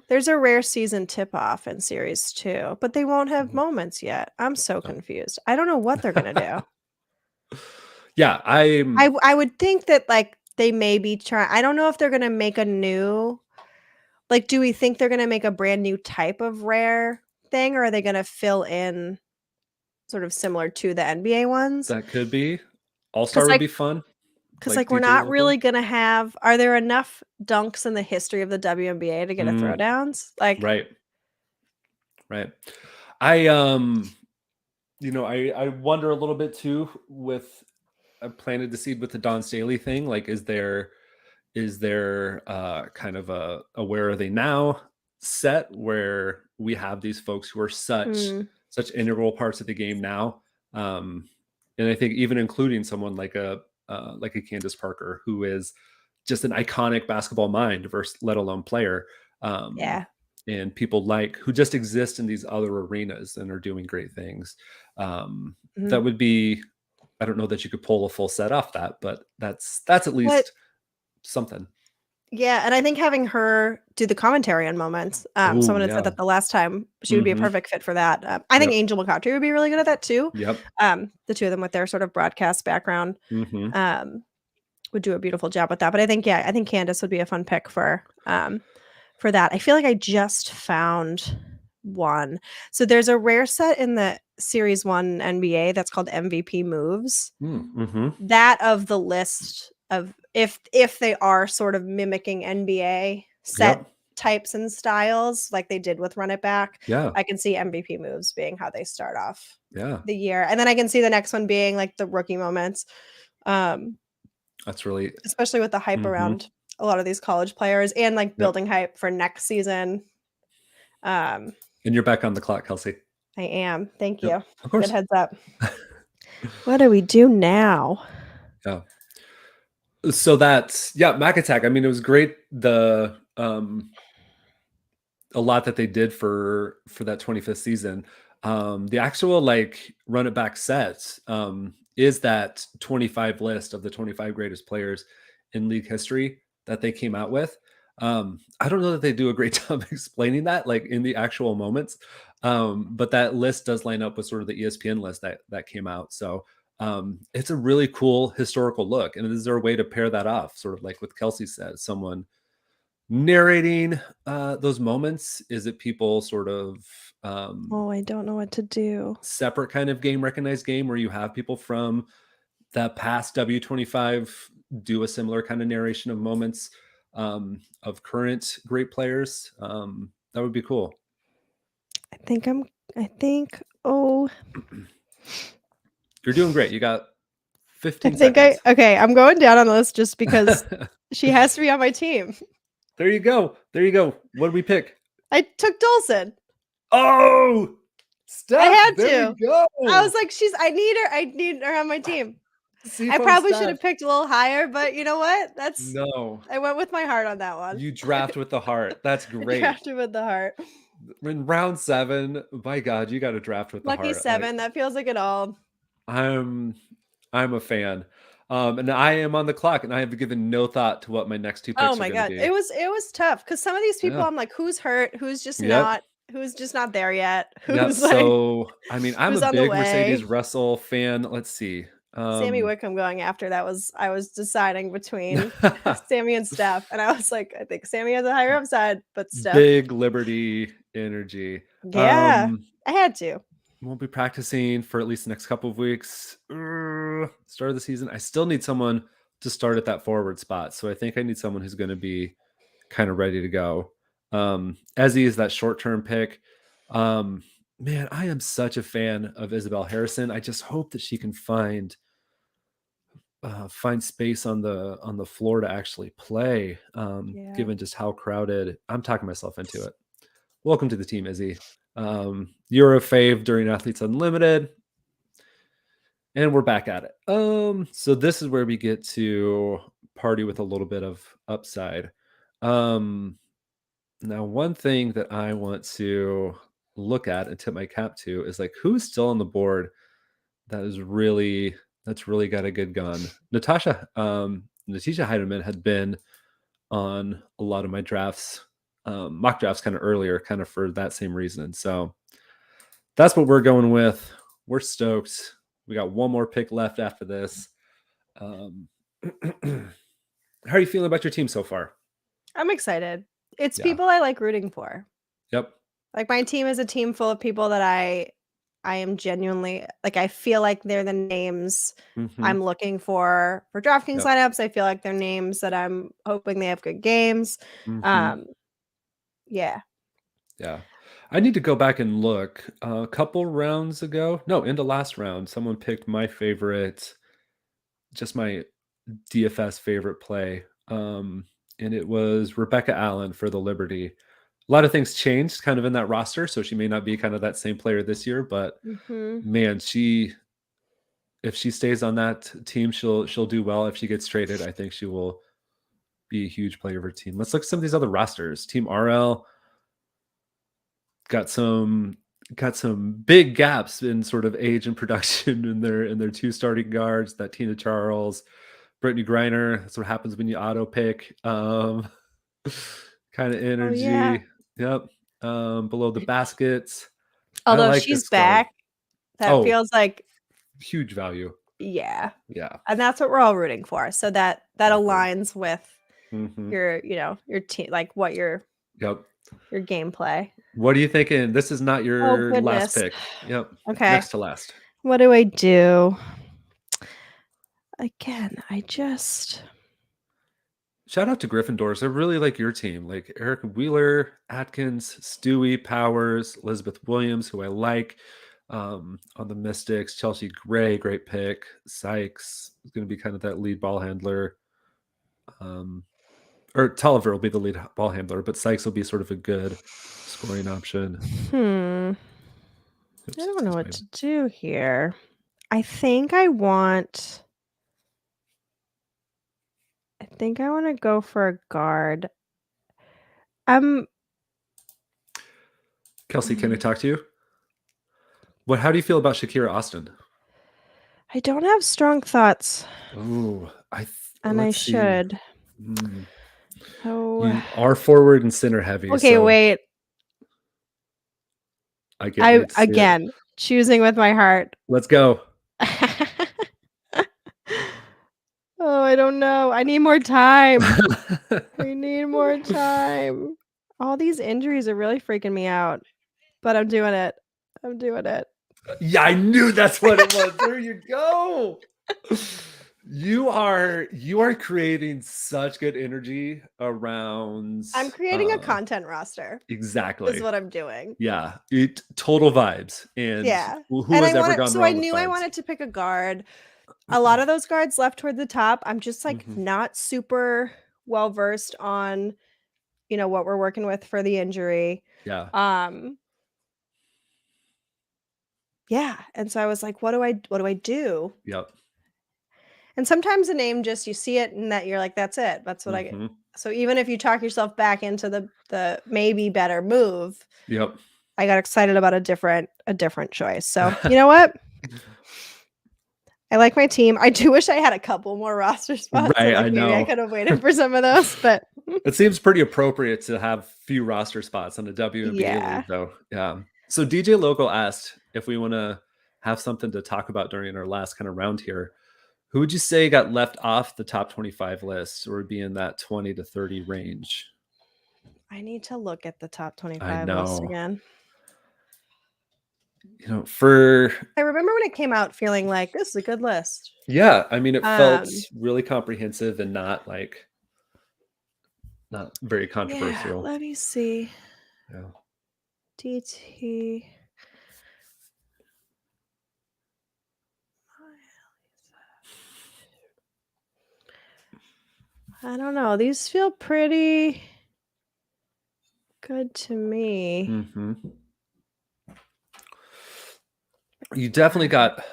there's a rare season tip-off in series 2, but they won't have moments yet. I'm so confused. I don't know what they're gonna do. Yeah, I would think that like they may be trying. I don't know if they're gonna make a new. Like, do we think they're gonna make a brand new type of rare thing, or are they gonna fill in sort of similar to the NBA ones? that could be. All-Star would be fun. Because like we're DJ not Local. really gonna have. Are there enough dunks in the history of the WNBA to get a throwdowns? Like, right. I I wonder a little bit too with I planted the seed with the Don Staley thing. Like, is there kind of a where are they now set where we have these folks who are such integral parts of the game now, and I think even including someone like a Candace Parker, who is just an iconic basketball mind versus let alone player, and people like who just exist in these other arenas and are doing great things. That would be, I don't know that you could pull a full set off that, but that's at least something. Yeah, and I think having her do the commentary on moments, someone had said that the last time she would be a perfect fit for that. I think Angel McCoughtry would be really good at that too. Yep. The two of them with their sort of broadcast background would do a beautiful job with that. But I think Candace would be a fun pick for that. I feel like I just found one. So there's a rare set in the Series 1 NBA that's called MVP Moves. That of the list of if they are sort of mimicking NBA set types and styles like they did with Run It Back. I can see MVP Moves being how they start off the year. And then I can see the next one being like the rookie moments. That's really, especially with the hype around a lot of these college players and like building hype for next season. And you're back on the clock, Kelsey. I am. Thank you. Of course. Good heads up. What do we do now? Yeah. So that's Mac Attack. I mean, it was great. The a lot that they did for that 25th season. The actual like Run It Back sets is that 25 list of the 25 greatest players in league history that they came out with. I don't know that they do a great job explaining that like in the actual moments, but that list does line up with sort of the ESPN list that came out. So it's a really cool historical look. And is there a way to pair that off? Sort of like what Kelsey says, someone narrating those moments? Is it people sort of Oh, I don't know what to do. Separate kind of game, recognized game, where you have people from that past W25 do a similar kind of narration of moments of current great players. That would be cool. Oh, You're doing great. You got 15 seconds. okay, I'm going down on the list just because she has to be on my team. There you go. There you go. What did we pick? I took Dawson. Oh, Steph. I had there to. We go. I was like, I need her on my team. I probably should have picked a little higher, but you know what? I went with my heart on that one. You draft with the heart. That's great. Drafted with the heart. In round 7, by God, you got to draft with the heart. Lucky 7. That feels like it all. I'm a fan. And I am on the clock, and I have given no thought to what my next 2 picks Oh my God. be. It was tough because some of these people, I'm like, who's hurt? Who's just not there yet? Who's like, so I mean, I'm a big Mercedes Russell fan. Let's see. Sammy Wickham going after that I was deciding between Sammy and Steph, and I was like, I think Sammy has a higher upside, but Steph. Big Liberty energy. Yeah, I had to. We'll be practicing for at least the next couple of weeks. Start of the season. I still need someone to start at that forward spot. So I think I need someone who's going to be kind of ready to go. Ezzy is that short-term pick. Man, I am such a fan of Isabel Harrison. I just hope that she can find space on the floor to actually play, given just how crowded. I'm talking myself into it. Welcome to the team, Izzy. You're a fave during Athletes Unlimited, and we're back at it. So this is where we get to party with a little bit of upside. Now, one thing that I want to look at and tip my cap to is like who's still on the board that's really got a good gun. Natasha Heidemann had been on a lot of my drafts, mock drafts kind of earlier, kind of for that same reason. So that's what we're going with. We're stoked. We got one more pick left after this. How are you feeling about your team so far? I'm excited. It's people I like rooting for. Yep. Like my team is a team full of people that I am genuinely like. I feel like they're the names I'm looking for DraftKings lineups. I feel like they're names that I'm hoping they have good games. Yeah. I need to go back and look. A couple rounds ago, into last round, someone picked my favorite, just my DFS favorite play. And it was Rebecca Allen for the Liberty. A lot of things changed kind of in that roster, so she may not be kind of that same player this year, but man, if she stays on that team, she'll do well. If she gets traded, I think she will be a huge player of her team. Let's look at some of these other rosters. Team RL got some big gaps in sort of age and production in their 2 starting guards. That Tina Charles, Brittany Griner. That's what happens when you auto pick. Kind of energy. Oh, yeah. Yep. Below the baskets. Although like she's back, that feels like huge value. Yeah. Yeah. And that's what we're all rooting for. So that aligns with your team, like what your gameplay. What are you thinking? This is not your last pick. Yep. Okay. Next to last. What do I do? Again, shout out to Gryffindors. I really like your team. Like Eric Wheeler, Atkins, Stewie, Powers, Elizabeth Williams, who I like. On the Mystics, Chelsea Gray, great pick. Sykes is going to be kind of that lead ball handler. Or Tolliver will be the lead ball handler, but Sykes will be sort of a good scoring option. I don't know what to do here. I think I want to go for a guard. Kelsey, can I talk to you? How do you feel about Shakira Austin? I don't have strong thoughts. Oh, I should. Oh, you are forward and center heavy. Okay, so wait. I again choosing with my heart. Let's go. Oh, I don't know. I need more time. We need more time. All these injuries are really freaking me out. but I'm doing it. I'm doing it. Yeah, I knew that's what it was. There you go. You are creating such good energy around. I'm creating a content roster. Is Exactly. what I'm doing. Yeah, it total vibes. And Yeah. who And has I ever wanted, gone so I wrong with knew I vibes? wanted to pick a guard. A lot of those guards left toward the top. I'm just like Mhm. not super well versed on, what we're working with for the injury. Yeah. Yeah. And so I was like, what do I do? Yep. And sometimes a name just you see it and that you're like, that's it. That's what I get. Mhm. So even if you talk yourself back into the maybe better move, Yep. I got excited about a different choice. So you know what? I like my team. I do wish I had a couple more roster spots. So Right, like I maybe I know. could have waited for some of those, but It seems pretty appropriate to have few roster spots on the WNBA yeah. league, though. Yeah. So DJ Local asked if we want to have something to talk about during our last kind of round here. Who would you say got left off the top 25 list or would be in that 20 to 30 range? I need to look at the top I 25 list know. again. For I remember when it came out feeling like this is a good list. yeah, I mean, it felt Um, really comprehensive and not very yeah, controversial. let me see. Yeah. DT. I don't know. These feel pretty good to me. Mm-hmm. You definitely got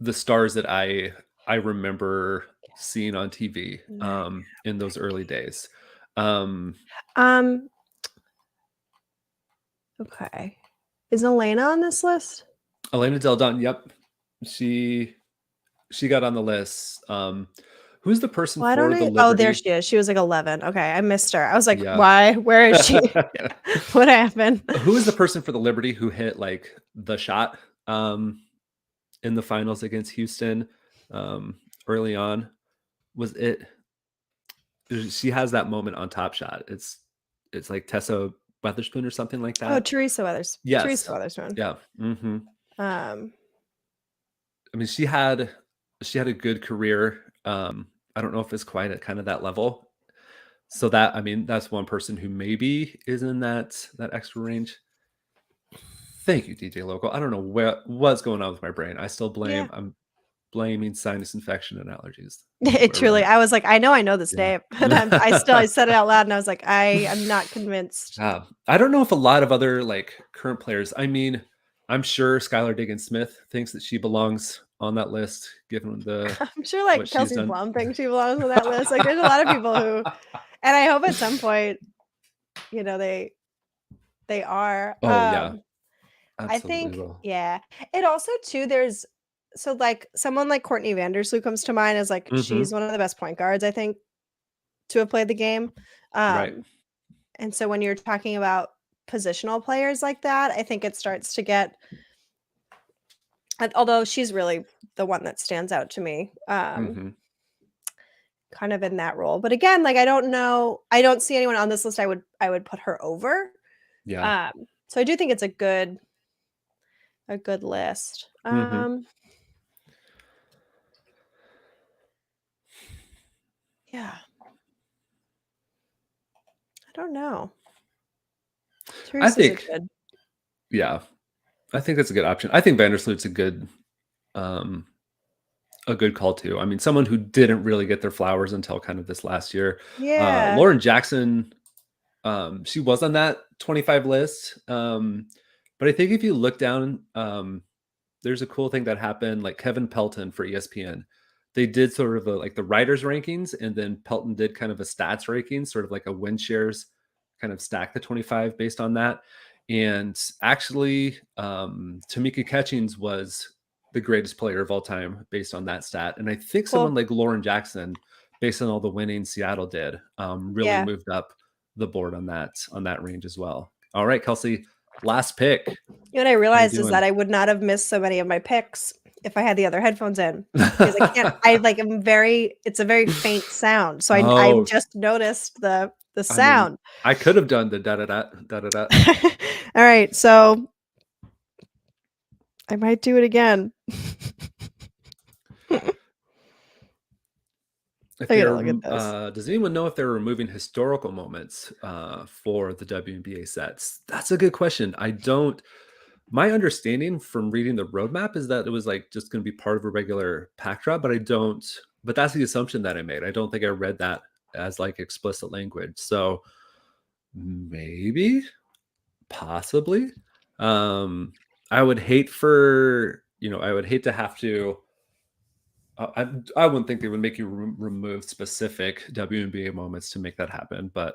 the stars that I remember seeing on TV in those early days. Okay. Is Elena on this list? Elena Del Don, yep. She got on the list. Who's the person Why don't for the I? Oh, there Liberty? she is. She was like 11. Okay, I missed her. I was like, Yeah. why? Where is she? What happened? Who is the person for the Liberty who hit like the shot in the finals against Houston early on? Was it? She has that moment on Top Shot. It's like Tessa Weatherspoon or something like Oh, that. Teresa Weathers. Teresa Yes. Weatherspoon. Yeah. Mm-hmm. Um, I mean, she had a good career. I don't know if it's quite at kind of that level. So that, I mean, that's one person who maybe is in that extra range. Thank you, DJ Local. I don't know what's going on with my brain. I still yeah. I'm blaming sinus infection and allergies. It truly. I was like, I know this Yeah. name, but I said it out loud, and I was like, I'm not convinced. I don't know if a lot of other like current players. I mean, I'm sure Skylar Diggins-Smith thinks that she belongs on that list, given I'm sure like what she's Kelsey done. Plum thinks she belongs on that list. Like, there's a lot of people who, and I hope at some point, they are. Oh yeah, I absolutely think, will. yeah. It also too, there's so like someone like Courtney Vandersloot comes to mind as like she's Mhm. one of the best point guards, I think, to have played the game. Right. And so when you're talking about positional players like that, I think it starts to get, although she's really the one that stands out to me, Mhm. kind of in that role. But again, like I don't see anyone on this list I would put her over. Yeah. So I do think it's a good list. Mhm. Yeah. I don't know. I Teresa's think, a good. yeah, I think that's a good option. I think Vandersloot's a good call too. I mean, someone who didn't really get their flowers until kind of this last year. Yeah. Lauren Jackson, she was on that 25 list. But I think if you look down, there's a cool thing that happened. Like Kevin Pelton for ESPN, they did sort of like the writers rankings, and then Pelton did kind of a stats ranking, sort of like a win shares, kind of stack the 25 based on that. And actually, Tamika Catchings was the greatest player of all time based on that stat. And I think someone Cool. like Lauren Jackson, based on all the winning Seattle did, really Yeah. moved up the board on that range as well. All right, Kelsey, last pick. What I realized is doing? that I would not have missed so many of my picks if I had the other headphones in because I can't. I like am very. It's a very faint sound, so I Oh, just noticed the I mean, sound. I could have done the da da da da da da. All right, so I might do it again. If I they're, gotta look at this. does anyone know if they're removing historical moments for the WNBA sets? That's a good question. I don't. My understanding from reading the roadmap is that it was like just going to be part of a regular pack drop, but I don't. But that's the assumption that I made. I don't think I read that as like explicit language. So maybe, possibly. Um, I would hate for I would hate to have to. I wouldn't think they would make you remove specific WNBA moments to make that happen, but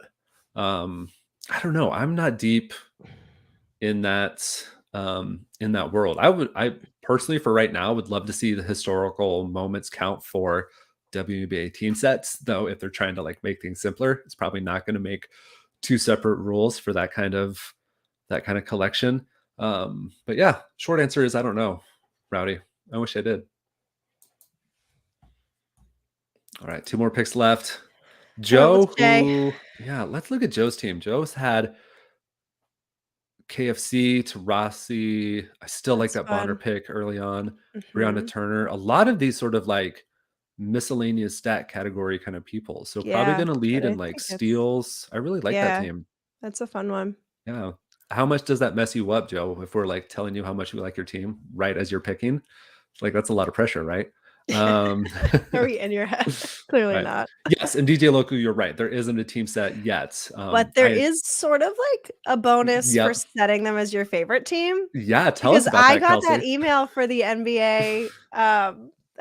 I don't know. I'm not deep in that world. I personally for right now would love to see the historical moments count for WNBA team sets, though if they're trying to like make things simpler, it's probably not going to make two separate rules for that kind of collection. But yeah, short answer is I don't know. Rowdy. I wish I did. All right, two more picks left. Joe, Let's Jay. let's look at Joe's team. Joe's had KFC to Rossi. I still like That's that Bonner fun. pick early on. Brianna Mhm. Turner. A lot of these sort of like miscellaneous stat category kind of people. So probably Yeah, going to but lead I in like think it's steals. I really like that yeah, team. that's a fun one. Yeah. How much does that mess you up, Joe? If we're like telling you how much we like your team right as you're picking, like that's a lot of pressure, right? Um, Are we in your head? Clearly right. not. Yes, and DJ Loku, you're right. There isn't a team set yet. But there I is sort of like a bonus for Yep. setting them as your favorite team. Yeah, tell us Because about I that, got that Kelsey. email for the NBA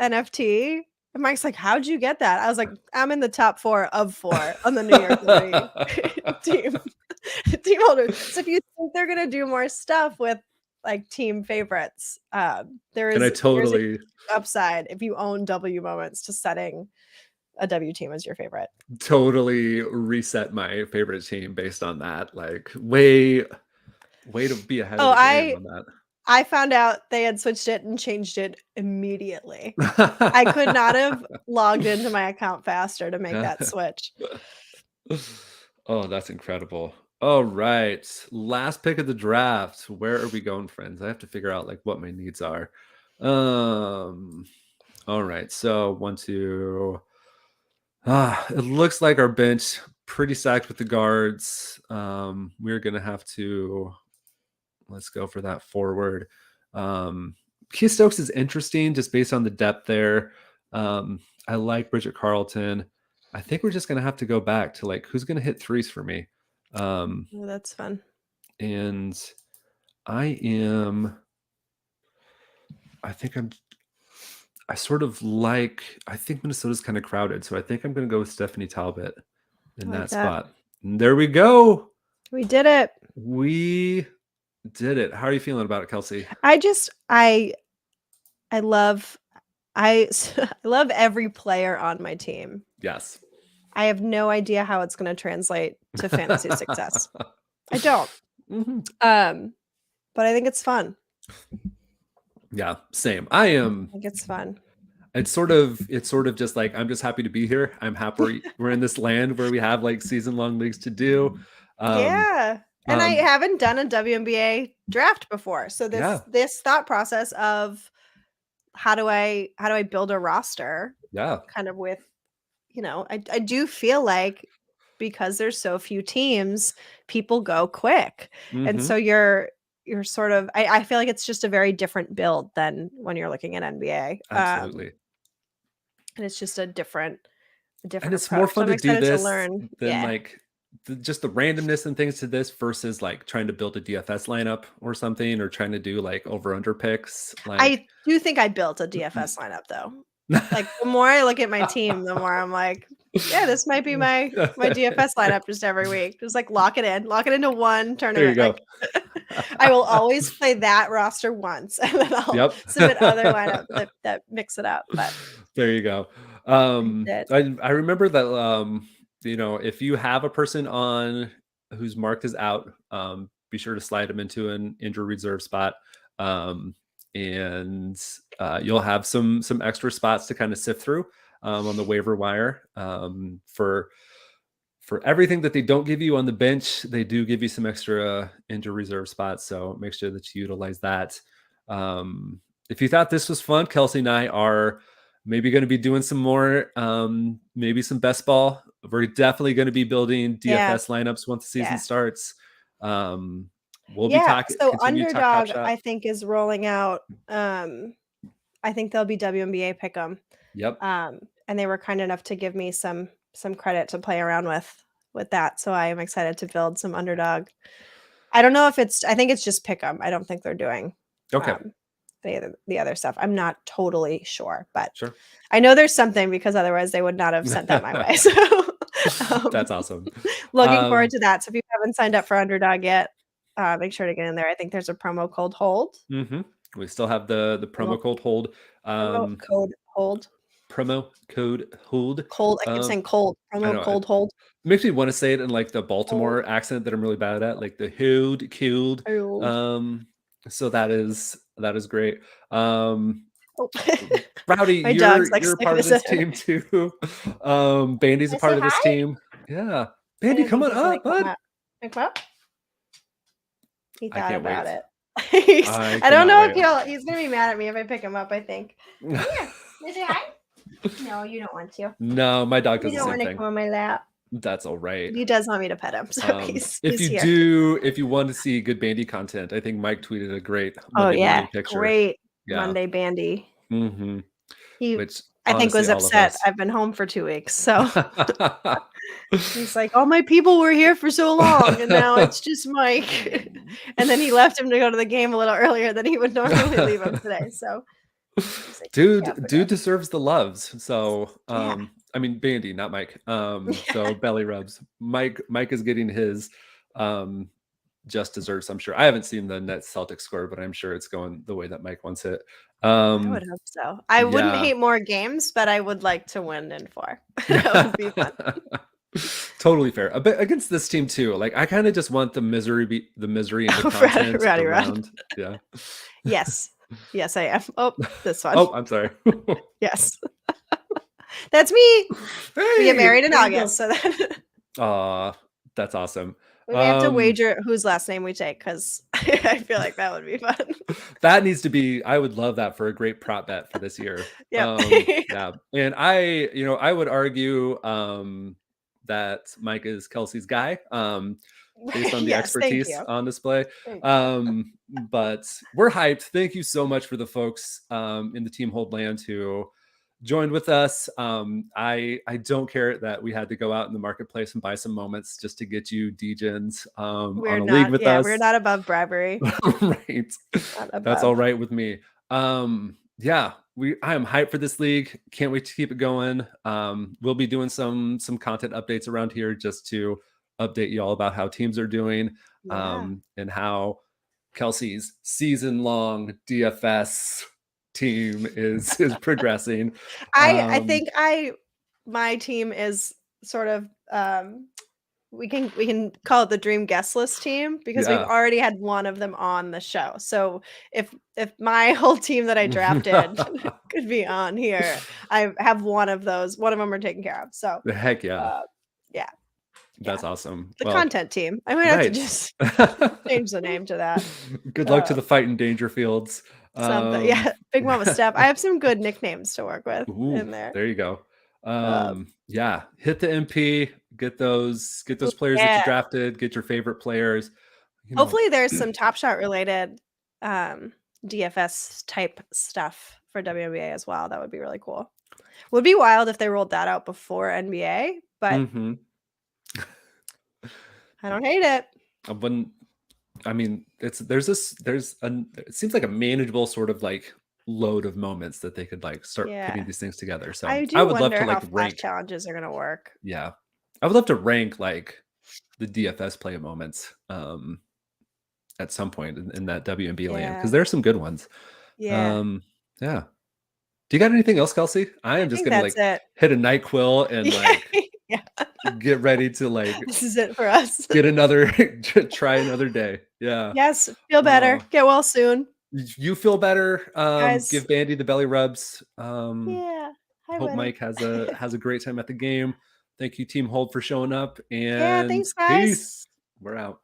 NFT. And Mike's like, how'd you get that? I was like, I'm in the top 4 of 4 on the New York Liberty team team holders. So if you think they're gonna do more stuff with like team favorites, And I there's a totally upside if you own W moments to setting a W team as your favorite. totally reset my favorite team based on that. Like way to be ahead of Oh, the game on I found out they had switched it and changed it immediately. I could not that. have logged into my account faster to make that switch. Oh, that's incredible. All right. Last pick of the draft. Where are we going, friends? I have to figure out like what my needs are. All right. So 1, 2. It looks like our bench pretty stacked with the guards. We're gonna have to let's go for that forward. Keith Stokes is interesting just based on the depth there. I like Bridget Carlton. I think we're just gonna have to go back to like who's gonna hit threes for me. Oh, that's fun. And I am. I think I'm. I think Minnesota's kind of crowded, so I think I'm gonna go with Stephanie Talbot I in like that that. spot. And there we go. We did it. We did it. How are you feeling about it, Kelsey? I love I love every player on my team. Yes. I have no idea how it's gonna translate to fantasy success. I don't. Mhm. But I think it's fun. Yeah, same. I am. I think it's fun. It's sort of just like I'm just happy to be here. I'm happy we're in this land where we have like season-long leagues to do. Um, Yeah. And I um, haven't done a WNBA draft before. So yeah, this thought process of how do I build a roster yeah. kind of with, I do feel like because there's so few teams, people go quick. And Hmm. so you're sort of I feel like it's just a very different build than when you're looking at NBA. Absolutely. And it's just a different And it's more approach. So fun I'm to do excited to this learn. than Yeah. like just the randomness and things to this versus like trying to build a DFS lineup or something or trying to do like over under picks. Like, I do think I built a DFS lineup though. Like the more I look at my team, the more I'm like, yeah, this might be my DFS lineup just every week. Just like lock it into one there you tournament. go. Like I will always play that roster once and then I'll Yep. submit other lineups that mix it up. But There you go. I did. I remember that if you have a person on who's marked as out, be sure to slide them into an injury reserve spot. And you'll have some extra spots to kind of sift through on the waiver wire. For everything that they don't give you on the bench, they do give you some extra injury reserve spots. So make sure that you utilize that. If you thought this was fun, Kelsey and I are maybe going to be doing some more, maybe some best ball. We're definitely going to be building DFS lineups once the season starts. We'll be So continue to talk Top Underdog, Shot. I think, is rolling out. I think they'll be WNBA pick'em. Yep. And they were kind enough to give me some credit to play around with that. So I am excited to build some Underdog. I don't know if I think it's just pick'em. I don't think they're doing the other stuff. I'm not totally sure, but sure. I know there's something, because otherwise they would not have sent that my way. So that's awesome. Looking forward to that. So if you haven't signed up for Underdog yet, make sure to get in there. I think there's a promo code HOLD. We still have the promo code HOLD. Promo code HOLD. Promo code HOLD. Cold. I keep saying cold. Promo code HOLD. Makes me want to say it in like the Baltimore accent that I'm really bad at, like the HOLD, killed. So that is great. Rowdy, you're part of this team too. Bandy's a part of this team. Yeah. Bandy, come on up, bud. He thought about it. I don't know if he's gonna be mad at me if I pick him up, I think. Come here. Can I say hi? No, you don't want to. No, my dog does the same thing. You don't want to come on my lap. That's all right. He does want me to pet him. So if you want to see good Bandy content, I think Mike tweeted a great Monday morning picture. Great Monday Bandy. Which I think was upset. I've been home for 2 weeks, so he's like, all my people were here for so long, and now it's just Mike. And then he left him to go to the game a little earlier than he would normally leave him today. So, like, dude deserves the loves. So, I mean, Bandy, not Mike. So belly rubs. Mike is getting his just deserves, I'm sure. I haven't seen the net Celtics score, but I'm sure it's going the way that Mike wants it. I would hope so. I wouldn't hate more games, but I would like to win in 4. That would be fun. Totally fair. But against this team too, like I kind of just want the misery and the content around. Yeah. Yes, I am. Oh, this one. Oh, I'm sorry. Yes. That's me. We get married in August, so that's awesome. We may have to wager whose last name we take, because I feel like that would be fun. That needs to be. I would love that for a great prop bet for this year. Yeah. And I would argue that Mike is Kelsey's guy, based on the expertise on display. But we're hyped. Thank you so much for the folks in the Team Hold Land who joined with us. I don't care that we had to go out in the marketplace and buy some moments just to get you DJs on a league with us. We're not above bribery. Right. That's all right with me. I am hyped for this league. Can't wait to keep it going. We'll be doing some content updates around here just to update you all about how teams are doing, and how Kelsey's season-long DFS team is progressing. I think my team is sort of we can call it the dream guest list team, because we've already had one of them on the show. So if my whole team that I drafted could be on here, I have one of those. One of them are taken care of. So heck yeah. That's awesome. The content team. I might have to just change the name to that. Good luck to the Fighting Dangerfields. Big Mama Steph. I have some good nicknames to work with in there. There you go. Hit the MP, get those players that you drafted, get your favorite players. Hopefully there's some Top Shot related DFS type stuff for WNBA as well. That would be really cool. Would be wild if they rolled that out before NBA, but I don't hate it. I wouldn't. I mean, it seems like a manageable sort of like load of moments that they could like start putting these things together. So I would love to like rank challenges are going to work. Yeah. I would love to rank like the DFS play moments at some point in that WNBA land, because there are some good ones. Yeah. Do you got anything else, Kelsey? I am just going to hit a NyQuil and get ready to like, this is it for us. Try another day. Yeah. Yes. Feel better. Get well soon. You feel better. Give Bandy the belly rubs. Hi, hope Mike has a great time at the game. Thank you, Team Hold, for showing up. And thanks, guys. Peace. We're out.